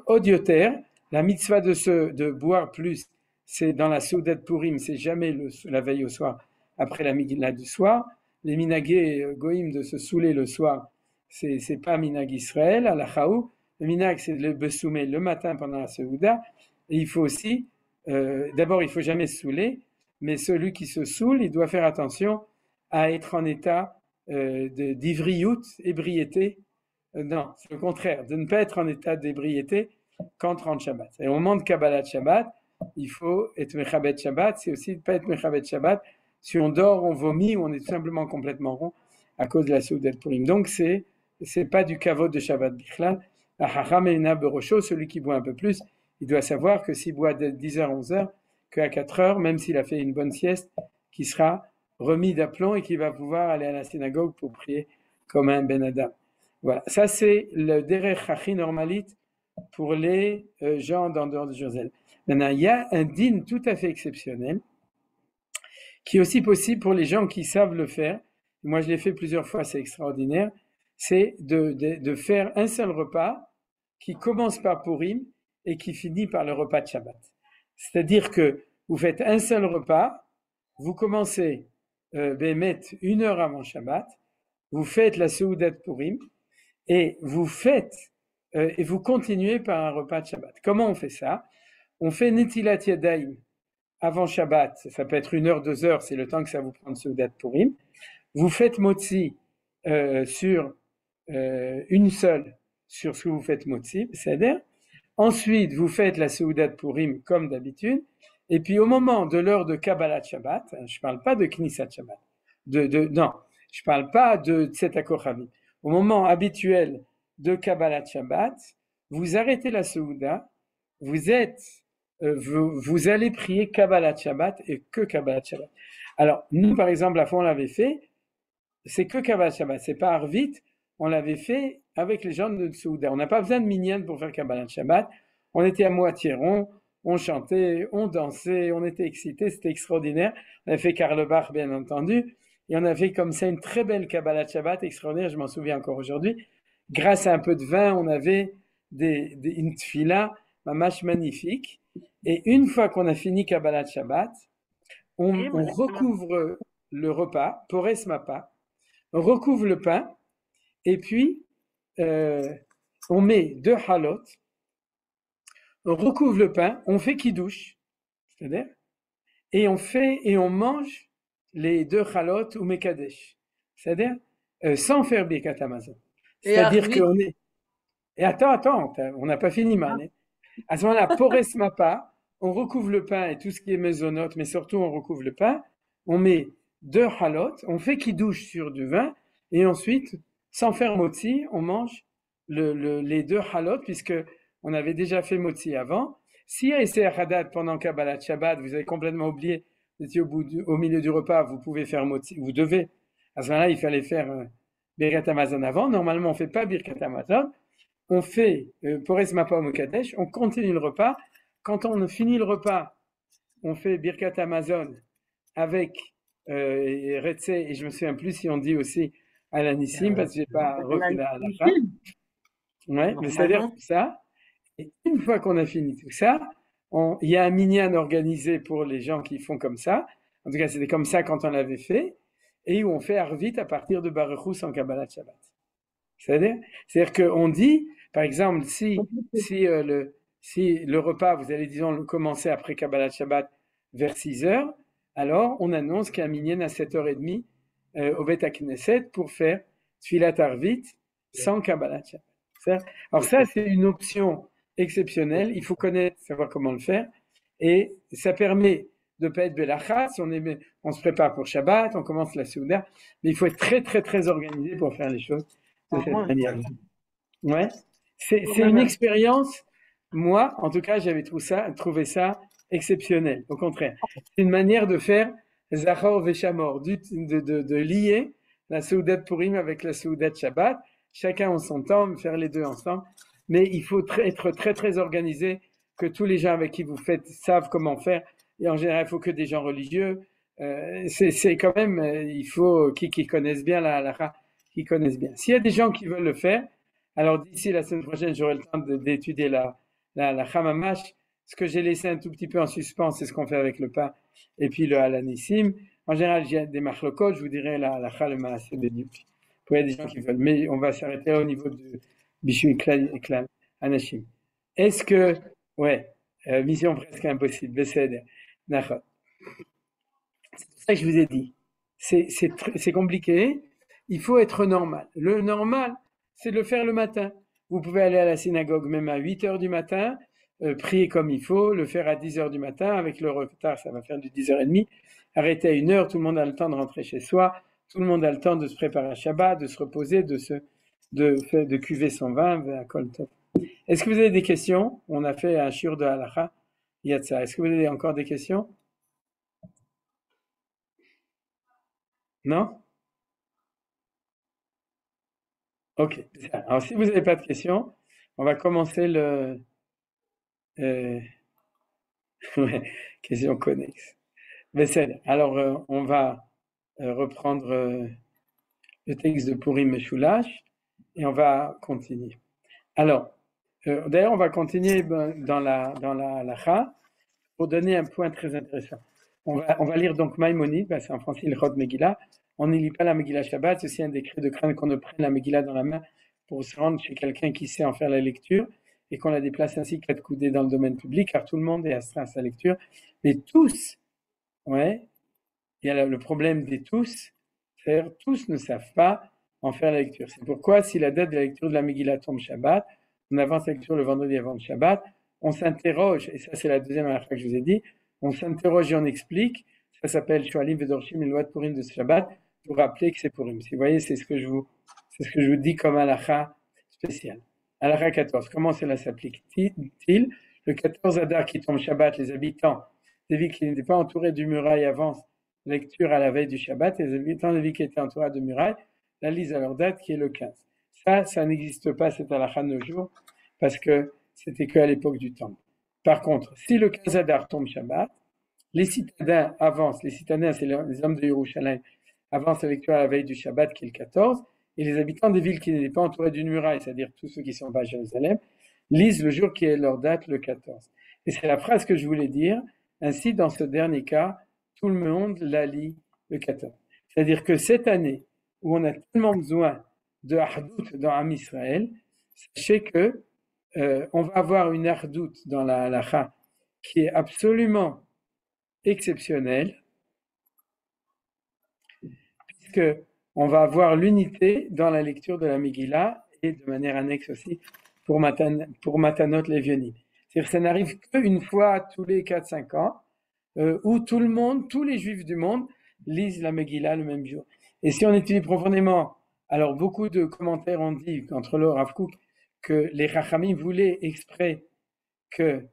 S2: Odioter, la mitzvah de boire plus, c'est dans la Souda de Purim, c'est jamais la veille au soir, après la Migila du soir. Les minagés goïm de se saouler le soir, c'est pas minag Israël, à la Chaou. Le minag, c'est le besoumé le matin pendant la Souda. Et il faut aussi, d'abord, il faut jamais se saouler, mais celui qui se saoule, il doit faire attention à être en état d'ivriout, ébriété. Non, c'est le contraire, de ne pas être en état d'ébriété quand rentre Shabbat. Et au moment de Kabbalat Shabbat, il faut être Mechabet Shabbat, c'est aussi de ne pas être Mechabet Shabbat. Si on dort, on vomit, ou on est tout simplement complètement rond à cause de la Souda de Purim. Donc c'est pas du kavod de Shabbat Bichlal. La Hacham Elina Berosho, celui qui boit un peu plus, il doit savoir que s'il boit de 10h à 11h, qu'à 4h, même s'il a fait une bonne sieste, qu'il sera remis d'aplomb et qu'il va pouvoir aller à la synagogue pour prier comme un Ben Adam. Voilà, ça c'est le Derech Hachi normalite pour les gens d'en dehors de Jérusalem. Maintenant, il y a un din tout à fait exceptionnel qui est aussi possible pour les gens qui savent le faire. Moi, je l'ai fait plusieurs fois, c'est extraordinaire. C'est de faire un seul repas qui commence par Purim et qui finit par le repas de Shabbat. C'est-à-dire que vous faites un seul repas, vous commencez Bémet 1 heure avant Shabbat, vous faites la Seudat de Purim et vous faites et vous continuez par un repas de Shabbat. Comment on fait ça? On fait Netilat Yadayim avant Shabbat, ça peut être 1 heure, 2 heures, c'est le temps que ça vous prend de Seudat de Purim. Vous faites Motzi sur une seule, sur ce que vous faites Motzi, c'est-à-dire. Ensuite, vous faites la Seudat de Purim comme d'habitude. Et puis au moment de l'heure de Kabbalat Shabbat, je ne parle pas de Knisat Shabbat, non, je ne parle pas de Tzeta Kochavim. Au moment habituel de Kabbalat Shabbat, vous arrêtez la Seuda, vous allez prier Kabbalat Shabbat et que Kabbalat Shabbat. Alors, nous, par exemple, la fois on l'avait fait, c'est que Kabbalat Shabbat, c'est pas Arvit, on l'avait fait avec les gens de Seuda. On n'a pas besoin de minyan pour faire Kabbalat Shabbat. On était à moitié rond, on chantait, on dansait, on était excités, c'était extraordinaire. On a fait Karl Bach, bien entendu, et on a fait comme ça une très belle Kabbalat Shabbat extraordinaire, je m'en souviens encore aujourd'hui. Grâce à un peu de vin, on avait une tfila, mamash magnifique. Et une fois qu'on a fini Kabbalat Shabbat, on recouvre le repas, pores mapa, on recouvre le pain, et puis on met 2 halot, on recouvre le pain, on fait kiddush, c'est-à-dire, et on mange les 2 halot ou mekadesh, c'est-à-dire sans faire birkat hamazon. C'est-à-dire qu'on est. Et attends, on n'a pas fini, man. À ce moment-là, pores mapa, on recouvre le pain et tout ce qui est mésonote, mais surtout on recouvre le pain, on met 2 halot, on fait kiddush sur du vin, et ensuite, sans faire motzi, on mange les 2 halot, puisque on avait déjà fait motzi avant. Si à Esser Haddad, pendant Kabbalat Shabbat, vous avez complètement oublié, vous étiez au milieu du repas, vous pouvez faire motzi, vous devez. À ce moment-là, il fallait faire Birkat Hamazon avant. Normalement, on ne fait pas Birkat Hamazon. On fait Pores Mapa Mokadesh, on continue le repas. Quand on finit le repas, on fait Birkat Hamazon avec Retse, et je me souviens plus si on dit aussi Alanissim, parce que je n'ai pas repris la fin. Ouais, mais c'est-à-dire ça. Et une fois qu'on a fini tout ça, il y a un minyan organisé pour les gens qui font comme ça. En tout cas, c'était comme ça quand on l'avait fait. Et où on fait Arvit à partir de Baruch Hu en Kabbalat Shabbat. C'est-à-dire qu'on dit, par exemple, si le repas, vous allez, disons, le commencer après Kabbalat Shabbat vers 6 heures, alors on annonce qu'il y a un minyan à 7h30 au Bet HaKnesset pour faire Tfilat Arvit sans Kabbalat Shabbat. Alors ça, c'est une option exceptionnelle. Il faut connaître, savoir comment le faire. Et ça permet de ne pas être belachas. On se prépare pour Shabbat, on commence la Souda. Mais il faut être très, très, très organisé pour faire les choses de cette manière. Ouais. C'est une expérience. Moi, en tout cas, j'avais trouvé ça exceptionnel. Au contraire, c'est une manière de faire Zachor Veshamor, de lier la Souda de Purim avec la Souda de Shabbat. Chacun en son temps, faire les deux ensemble. Mais il faut être très, très organisé, que tous les gens avec qui vous faites savent comment faire. Et en général, il faut que des gens religieux. C'est quand même, il faut qui connaissent bien la halakha, qui connaissent bien. S'il y a des gens qui veulent le faire, alors d'ici la semaine prochaine, j'aurai le temps d'étudier la Hamamash. Ce que j'ai laissé un tout petit peu en suspens, c'est ce qu'on fait avec le pain et puis le halanissim. En général, j'ai des machlokot, je vous dirai la halakha, le maaseh bediuk. Il y a des gens qui veulent, mais on va s'arrêter là au niveau de Bishu et Klal Anashim. Est-ce que, mission presque impossible, Besséder, d'accord. C'est pour ça que je vous ai dit, c'est compliqué, il faut être normal. Le normal, c'est de le faire le matin. Vous pouvez aller à la synagogue même à 8h du matin, prier comme il faut, le faire à 10h du matin, avec le retard, ça va faire du 10h30. Arrêter à 1h, tout le monde a le temps de rentrer chez soi, tout le monde a le temps de se préparer à Shabbat, de se reposer, de cuver son vin, à Kol Tov. Est-ce que vous avez des questions? On a fait un shiur de halakha, Yatsa. Est-ce que vous avez encore des questions? Non? Ok. Alors, si vous n'avez pas de questions, on va commencer le... question connexe. Alors, on va reprendre le texte de Purim Meshulash et on va continuer. Alors, d'ailleurs, on va continuer dans la halakha pour donner un point très intéressant. On va lire donc Maïmonide, c'est en français le Chod Megillah. On ne lit pas la Megillah Shabbat, c'est aussi un décret de crainte qu'on ne prenne la Megillah dans la main pour se rendre chez quelqu'un qui sait en faire la lecture et qu'on la déplace ainsi qu'à coudée dans le domaine public, car tout le monde est astreint à sa lecture. Mais tous, il y a le problème des tous, c'est-à-dire tous ne savent pas en faire la lecture. C'est pourquoi, si la date de la lecture de la Megillah tombe Shabbat, on avance la lecture le vendredi avant le Shabbat, on s'interroge, et ça c'est la deuxième halakha que je vous ai dit, on s'interroge et on explique, ça s'appelle Shoalim Vedorshim, une loi de Purim de Shabbat, pour rappeler que c'est Purim. Si vous voyez, c'est ce que je vous dis comme halakha spéciale. Halakha 14, comment cela s'applique-t-il? Le 14 Adar qui tombe Shabbat, les habitants des villes qui n'étaient pas entourées du muraille avancent lecture à la veille du Shabbat, et les habitants des villes qui étaient entourées de murailles la lisent à leur date qui est le 15. Ça n'existe pas, cette halakha de nos jours, parce que c'était qu'à l'époque du Temple. Par contre, si le 15 Adar tombe Shabbat, les citadins avancent, les citadins, c'est les hommes de Yerushalayim, avancent la lecture à la veille du Shabbat qui est le 14, et les habitants des villes qui n'étaient pas entourées d'une muraille, c'est-à-dire tous ceux qui sont pas à Jérusalem, lisent le jour qui est leur date, le 14. Et c'est la phrase que je voulais dire. Ainsi, dans ce dernier cas, tout le monde la lit le 14. C'est-à-dire que cette année, où on a tellement besoin de hardout dans Am Israël, sachez que on va avoir une hardout dans la halakha qui est absolument exceptionnelle, puisque on va avoir l'unité dans la lecture de la Megillah et de manière annexe aussi pour Matanot Levionim. C'est-à-dire que ça n'arrive qu'une fois tous les 4-5 ans, où tout le monde, tous les juifs du monde, lisent la Megillah le même jour. Et si on étudie profondément, alors beaucoup de commentaires ont dit, entre le Rav Kook, que les Chachamim voulaient exprès que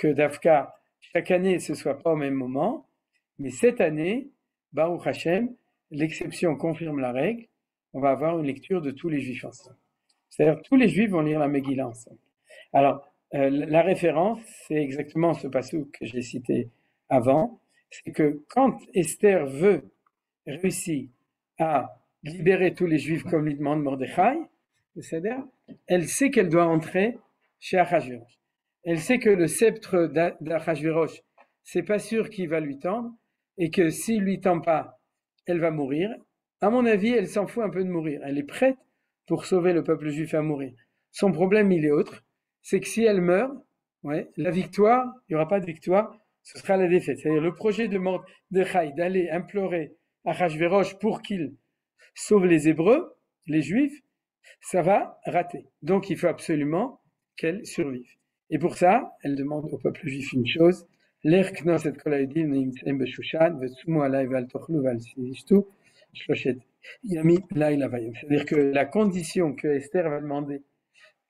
S2: Dafka, chaque année, ce ne soit pas au même moment, mais cette année, Baruch Hashem, l'exception confirme la règle, on va avoir une lecture de tous les juifs ensemble. C'est-à-dire tous les juifs vont lire la Megillah ensemble. Alors, la référence, c'est exactement ce passouk que j'ai cité avant, c'est que quand Esther réussit à libérer tous les juifs comme lui demande Mordechai, elle sait qu'elle doit entrer chez Achashverosh. Elle sait que le sceptre d'Achashverosh, c'est pas sûr qu'il va lui tendre, et que s'il lui tend pas, elle va mourir. À mon avis, elle s'en fout un peu de mourir. Elle est prête pour sauver le peuple juif à mourir. Son problème, il est autre, c'est que si elle meurt, la victoire, il n'y aura pas de victoire ce sera la défaite. C'est-à-dire le projet de Mordechai d'aller implorer Achashverosh pour qu'il sauve les Hébreux, les Juifs, ça va rater. Donc il faut absolument qu'elle survive. Et pour ça, elle demande au peuple juif une chose, c'est-à-dire que la condition que Esther va demander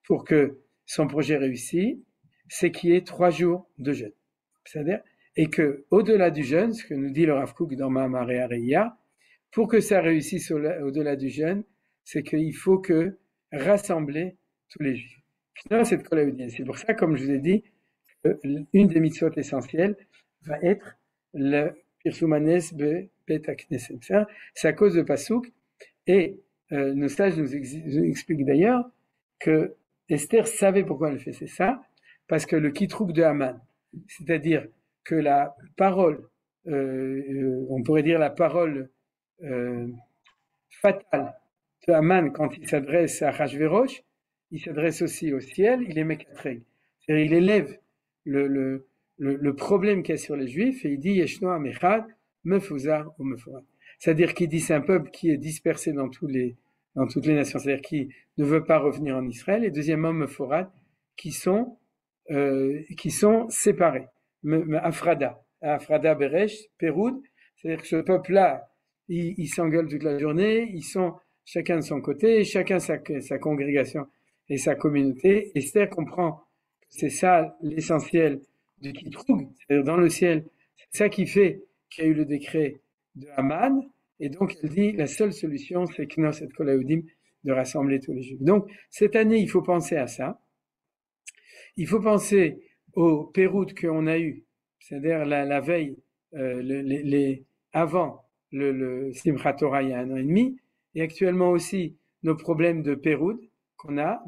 S2: pour que son projet réussisse, c'est qu'il y ait 3 jours de jeûne. C'est-à-dire, et que au-delà du jeûne, ce que nous dit le Rav Kook dans Mahamar Areia, pour que ça réussisse au-delà du jeûne, c'est qu'il faut que rassembler tous les juifs. C'est pour ça, comme je vous ai dit, une des mitzvot essentielles va être le Pirsumanes Bet HaKnesset. C'est à cause de Passouk. Et nos sages nous expliquent d'ailleurs que Esther savait pourquoi elle faisait ça, parce que le Kitrouk de Haman, c'est-à-dire que la parole, on pourrait dire la parole fatale de Haman quand il s'adresse à Achashverosh, il s'adresse aussi au ciel, il émet 4 règles. C'est-à-dire il élève le problème qu'il y a sur les Juifs et il dit Yeshno Amechad, Mefuzar ou Mefurad. C'est-à-dire qu'il dit c'est un peuple qui est dispersé dans toutes les nations, c'est-à-dire qui ne veut pas revenir en Israël, et deuxièmement Mefurad, qui sont séparés. Afrada Beresh, Péroud, c'est-à-dire que ce peuple-là, il s'engueule toute la journée, ils sont chacun de son côté, chacun sa congrégation et sa communauté. Esther comprend que c'est ça l'essentiel du Kitroug, c'est-à-dire dans le ciel, c'est ça qui fait qu'il y a eu le décret de Haman, et donc elle dit la seule solution c'est Knos et Kol HaYehudim, de rassembler tous les Juifs. Donc cette année il faut penser à ça, il faut penser au Péroud qu'on a eu, c'est-à-dire la veille, avant le Simchat Torah il y a 1 an et demi, et actuellement aussi nos problèmes de Péroud qu'on a,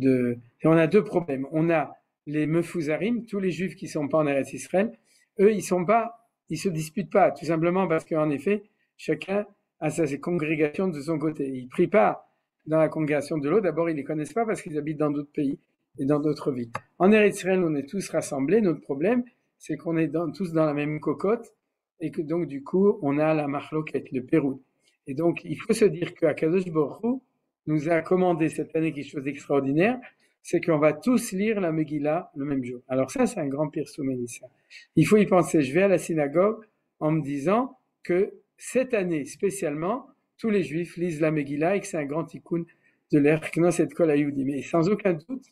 S2: et on a 2 problèmes. On a les Mefouzarim, tous les Juifs qui ne sont pas en Eretz Israël, eux ils se disputent pas, tout simplement parce qu'en effet, chacun a sa congrégation de son côté. Ils ne prient pas dans la congrégation de l'autre, d'abord ils ne les connaissent pas parce qu'ils habitent dans d'autres pays et dans d'autres villes. En Eretz Israël, on est tous rassemblés, notre problème, c'est qu'on est tous dans la même cocotte, et que donc du coup, on a la Machloket, le Péroud. Et donc, il faut se dire qu'Akadosh Baruch Hu nous a commandé cette année quelque chose d'extraordinaire, c'est qu'on va tous lire la Megillah le même jour. Alors ça, c'est un grand Pirsum Elissa. Il faut y penser. Je vais à la synagogue en me disant que cette année, spécialement, tous les Juifs lisent la Megillah et que c'est un grand tikkun de l'ère Knos et Kol HaYehudim. Mais sans aucun doute,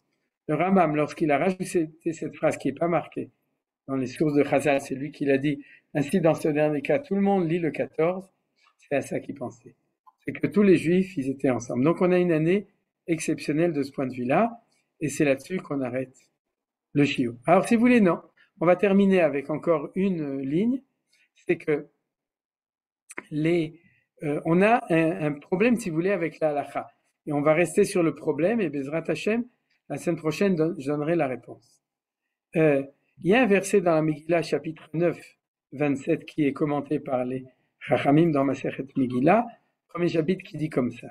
S2: le Rambam, lorsqu'il a rajouté cette phrase qui n'est pas marquée dans les sources de Chazal, c'est lui qui l'a dit. Ainsi, dans ce dernier cas, tout le monde lit le 14. C'est à ça qu'il pensait. C'est que tous les Juifs, ils étaient ensemble. Donc, on a une année exceptionnelle de ce point de vue-là. Et c'est là-dessus qu'on arrête le Shiur. Alors, si vous voulez, non. On va terminer avec encore une ligne. C'est que on a un problème, si vous voulez, avec la halakha. Et on va rester sur le problème. Et Bezrat Hashem, la semaine prochaine, je donnerai la réponse. Il y a un verset dans la Megillah, chapitre 9, 27, qui est commenté par les Chachamim dans Masechet Megillah, premier chapitre qui dit comme ça.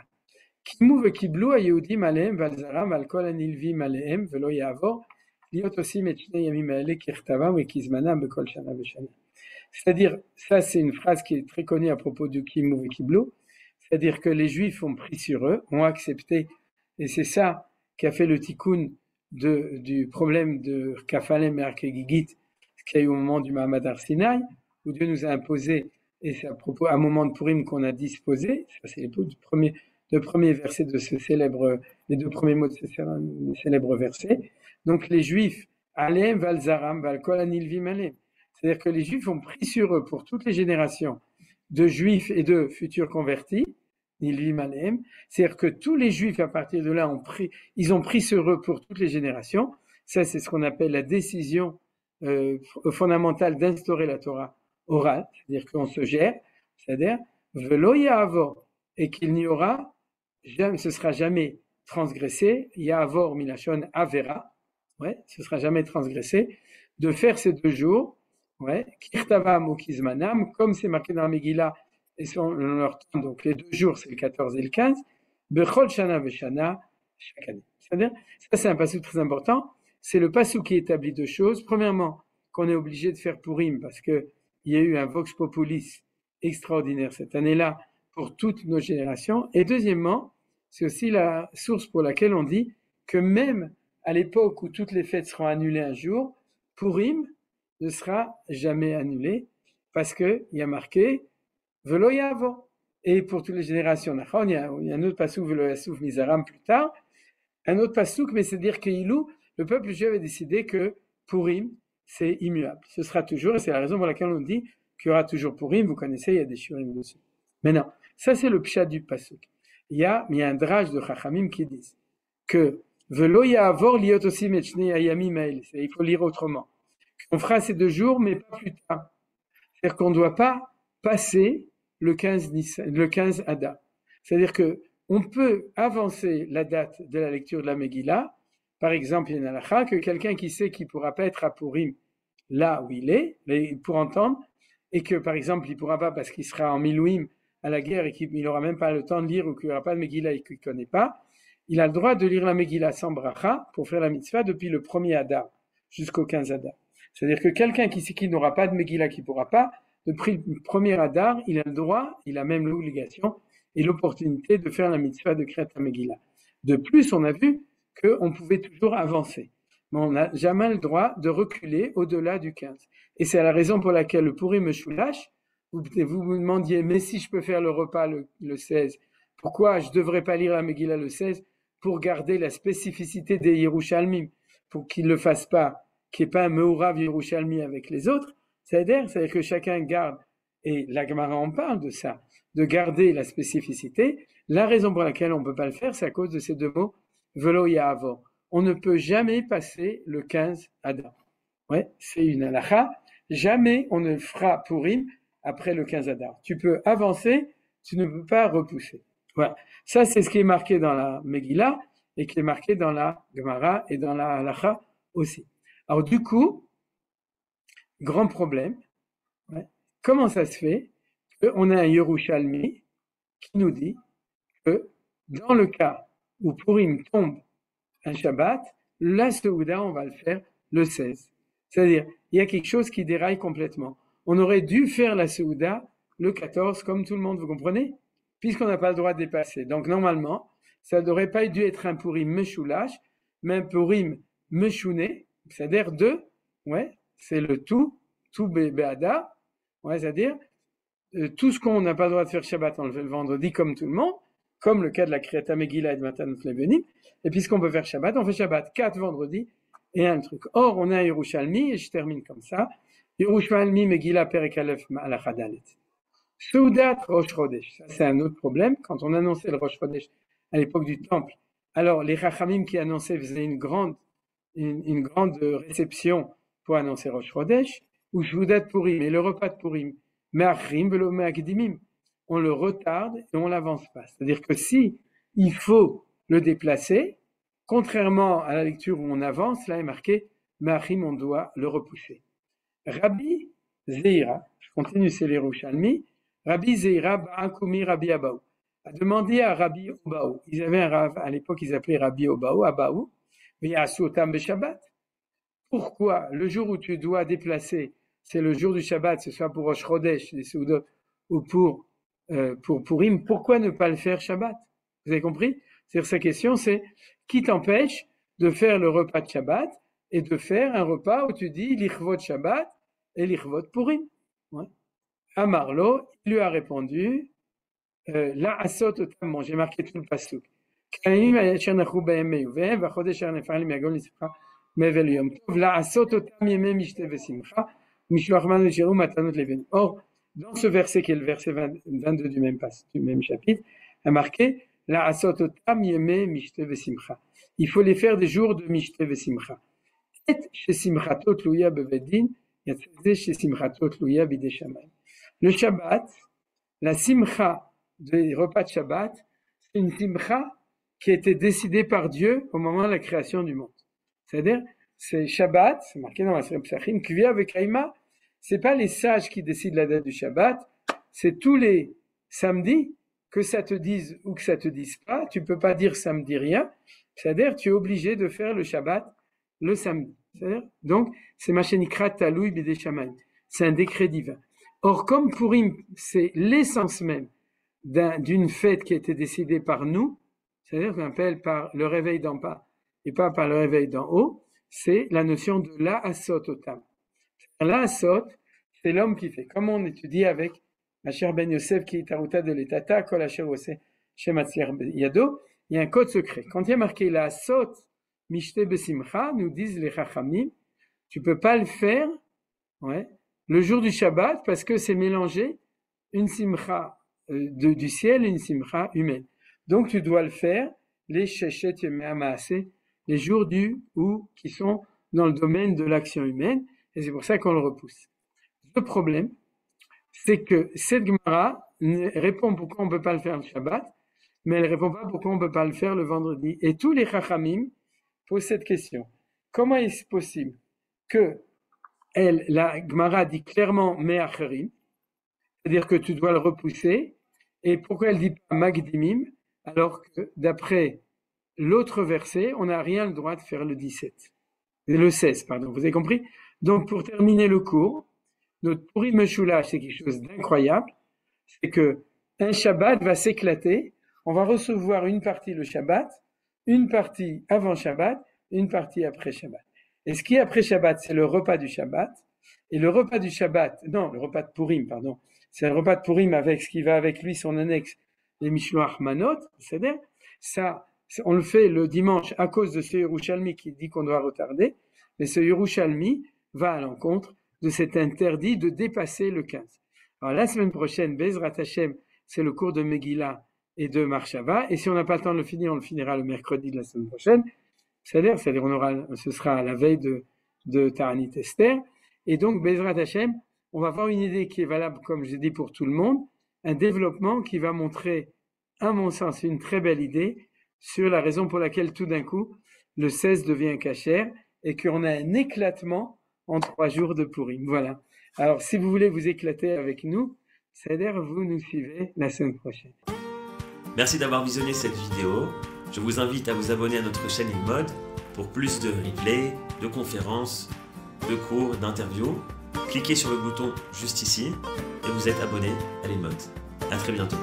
S2: Kimu vekiblu hayehudim alehem valzaram al kol hanilvim alehem velo ya'avor liot osim et shnei yamim haele kirtavam vekizmanam bekol shana veshana. C'est-à-dire, ça c'est une phrase qui est très connue à propos du Kimu vekiblu, c'est-à-dire que les Juifs ont pris sur eux, ont accepté, et c'est ça qui a fait le tikkun du problème de Kafalem et Arkegigit, ce qu'il y a eu au moment du Mahamad Har Sinaï, où Dieu nous a imposé, et c'est à propos, à un moment de Purim qu'on a disposé, ça c'est les deux premiers versets de ce célèbre, les 2 premiers mots de ce célèbre verset. Donc les Juifs, Alem Valzaram, Valkol Anilvim Alem. C'est-à-dire que les Juifs ont pris sur eux pour toutes les générations de Juifs et de futurs convertis, Nilvim Alem. C'est-à-dire que tous les Juifs à partir de là ils ont pris sur eux pour toutes les générations. Ça c'est ce qu'on appelle la décision fondamentale d'instaurer la Torah orale, c'est-à-dire qu'on se gère, c'est-à-dire Velo Ya'avor, et qu'il n'y aura jamais, ce sera jamais transgressé, Ya'avor milachon Avera, ce sera jamais transgressé, de faire ces 2 jours, Kirtavam ou Kizmanam, comme c'est marqué dans la Megillah, et dans leur temps, donc les 2 jours, c'est le 14 et le 15, Bechol Shana Veshana, chaque année. C'est-à-dire, ça c'est un passage très important, c'est le passage qui établit 2 choses. Premièrement, qu'on est obligé de faire Purim parce qu'il y a eu un Vox Populis extraordinaire cette année-là pour toutes nos générations. Et deuxièmement, c'est aussi la source pour laquelle on dit que même à l'époque où toutes les fêtes seront annulées un jour, Purim ne sera jamais annulé parce qu'il y a marqué Velo Yavo. Et pour toutes les générations, il y a un autre passouk Velo Yassouf Mizaram plus tard, un autre passouk, mais c'est dire que Ilou, le peuple juif avait décidé que Purim, c'est immuable. Ce sera toujours, et c'est la raison pour laquelle on dit qu'il y aura toujours Purim. Vous connaissez, il y a des shurim dessus. Mais non, ça c'est le pshat du passouk. Il y a un drage de Chachamim qui disent que Velo Ya'avor liot osim et shnei hayamim hael. Il faut lire autrement. On fera ces 2 jours, mais pas plus tard. C'est-à-dire qu'on ne doit pas passer le 15 Adar. C'est-à-dire qu'on peut avancer la date de la lecture de la Megillah. Par exemple, il y a une halakha que quelqu'un qui sait qu'il ne pourra pas être à Purim là où il est, pour entendre, et que par exemple il ne pourra pas parce qu'il sera en Milouim à la guerre et qu'il n'aura même pas le temps de lire ou qu'il n'y aura pas de Megillah et qu'il ne connaît pas, il a le droit de lire la Megillah sans bracha pour faire la mitzvah depuis le 1er Adar jusqu'au 15 Adar. C'est-à-dire que quelqu'un qui sait qu'il n'aura pas de Megillah, qui ne pourra pas, depuis le 1er Adar, il a le droit, il a même l'obligation et l'opportunité de faire la mitzvah de Kriyat Megillah. De plus, on a vu qu'on pouvait toujours avancer. Mais on n'a jamais le droit de reculer au-delà du 15. Et c'est la raison pour laquelle le Purim Meshulash, vous vous demandiez, mais si je peux faire le repas le 16, pourquoi je ne devrais pas lire la Megillah le 16 pour garder la spécificité des Yerushalmim, pour qu'ils ne le fassent pas, qu'il n'y ait pas un Meurav Yerushalmi avec les autres. C'est-à-dire que chacun garde, et la Gemara en parle de ça, de garder la spécificité. La raison pour laquelle on ne peut pas le faire, c'est à cause de ces 2 mots, Velo Ya'avor. On ne peut jamais passer le 15 Adar. Ouais, c'est une halakha. Jamais on ne fera Purim après le 15 Adar. Tu peux avancer, tu ne peux pas repousser. Voilà. Ça, c'est ce qui est marqué dans la Megillah et qui est marqué dans la Gemara et dans la halakha aussi. Alors du coup, grand problème, ouais, comment ça se fait qu'on a un Yerushalmi qui nous dit que dans le cas où Purim tombe un Shabbat, la Seuda, on va le faire le 16. C'est-à-dire, il y a quelque chose qui déraille complètement. On aurait dû faire la Seuda le 14, comme tout le monde, vous comprenez? Puisqu'on n'a pas le droit de dépasser. Donc, normalement, ça n'aurait pas dû être un Purim Meshulash, mais un Purim Meshuné, c'est-à-dire 2, ouais, c'est le tout Be'ada, ouais, c'est-à-dire tout ce qu'on n'a pas le droit de faire Shabbat, on le fait le vendredi comme tout le monde, comme le cas de la Kriyat Megillah et de Matanot Levenim, et puisqu'on peut faire Shabbat, on fait Shabbat 4 vendredis et un truc. Or, on a un Yerushalmi, et je termine comme ça, Yerushalmi Megillah Perek Aleph Halakha Dalet. Seudat Rosh Chodesh, ça c'est un autre problème, quand on annonçait le Rosh Chodesh à l'époque du Temple, alors les Chachamim qui annonçaient faisaient une grande réception pour annoncer Rosh Chodesh, ou Seudat Purim, et le repas de Purim, Me'achrim velo me'akdimim, on le retarde et on l'avance pas. C'est-à-dire que si il faut le déplacer, contrairement à la lecture où on avance, là est marqué Me'achrim, on doit le repousser. Rabbi Zeira, je continue, c'est l'Yerushalmi, Rabbi Zeira Ba'akumi Rabbi Abaou a demandé à Rabbi Obaou, ils avaient un rav, à l'époque ils appelaient Rabbi Abaou, V'yasu otam beShabbat. Pourquoi le jour où tu dois déplacer, c'est le jour du Shabbat, ce soit pour Rosh Chodesh, les Seudot, ou pour Purim, pourquoi ne pas le faire Shabbat? Vous avez compris? C'est-à-dire sa question, c'est qui t'empêche de faire le repas de Shabbat et de faire un repas où tu dis l'Ichvot Shabbat et l'Ichvot Purim? Ouais. Amarlo, il lui a répondu La asot otam, j'ai marqué tout le pasuk. Or, dans ce verset qui est le verset 22 du même chapitre, il a marqué La asot otam yeme mishte vesimcha. Il faut les faire des jours de mishte vesimcha. Et chez simchatot tluya bevedin, yatzeh chez simchatot tluya bidei shamayim. Le Shabbat, la simcha des repas de Shabbat, c'est une simcha qui a été décidée par Dieu au moment de la création du monde. C'est-à-dire, c'est Shabbat, c'est marqué dans la Sirah Psachim, Kvia Vekaima, c'est pas les sages qui décident la date du Shabbat, c'est tous les samedis, que ça te dise ou que ça te dise pas, tu peux pas dire samedi rien, c'est-à-dire tu es obligé de faire le Shabbat le samedi. Donc, c'est Machenikrat Taloui Bidei Shamayim. C'est un décret divin. Or, comme Purim, c'est l'essence même d'une fête qui a été décidée par nous, c'est-à-dire qu'on appelle par le réveil d'en bas et pas par le réveil d'en haut, c'est la notion de la asot otam. La asot, c'est l'homme qui fait. Comme on étudie avec Asher Ben Yosef qui est taruta de l'etata, kol asher ose shem atzliach yado, il y a un code secret. Quand il y a marqué la asot mishte besimcha, nous disent les chachamim, tu peux pas le faire, le jour du Shabbat parce que c'est mélangé une simcha du ciel et une simcha humaine. Donc tu dois le faire les sheshet yemei hamaaseh, les jours qui sont dans le domaine de l'action humaine, et c'est pour ça qu'on le repousse. Le problème, c'est que cette Gemara répond pourquoi on ne peut pas le faire le Shabbat, mais elle ne répond pas pourquoi on ne peut pas le faire le vendredi. Et tous les Chachamim posent cette question. Comment est-ce possible que la Gemara dit clairement Me'acherim, c'est-à-dire que tu dois le repousser, et pourquoi elle dit pas Magdimim, alors que d'après l'autre verset, on n'a rien le droit de faire le 16, pardon, vous avez compris? Donc pour terminer le cours, notre Purim Meshulash, c'est quelque chose d'incroyable, c'est que un Shabbat va s'éclater, on va recevoir une partie le Shabbat, une partie avant Shabbat, une partie après Shabbat. Et ce qui est après Shabbat, c'est le repas du Shabbat, et le repas du Shabbat, non, le repas de Purim, pardon, c'est le repas de Purim avec ce qui va avec lui, son annexe, les Mishloach Manot, c'est-à-dire, ça, on le fait le dimanche à cause de ce Yerushalmi qui dit qu'on doit retarder, mais ce Yerushalmi va à l'encontre de cet interdit de dépasser le 15. Alors la semaine prochaine, Bezrat Hashem, c'est le cours de Megillah et de Marshava, et si on n'a pas le temps de le finir, on le finira le mercredi de la semaine prochaine, c'est-à-dire ce sera à la veille de Ta'anit Esther, et donc Bezrat Hashem, on va avoir une idée qui est valable, comme je dis, pour tout le monde, un développement qui va montrer, à mon sens, une très belle idée sur la raison pour laquelle tout d'un coup, le 16 devient kasher et qu'on a un éclatement en 3 jours de Purim. Voilà. Alors, si vous voulez vous éclater avec nous, c'est-à-dire vous nous suivez la semaine prochaine.
S5: Merci d'avoir visionné cette vidéo. Je vous invite à vous abonner à notre chaîne IlMod pour plus de replays, de conférences, de cours, d'interviews. Cliquez sur le bouton juste ici et vous êtes abonné à l'IlMod. À très bientôt.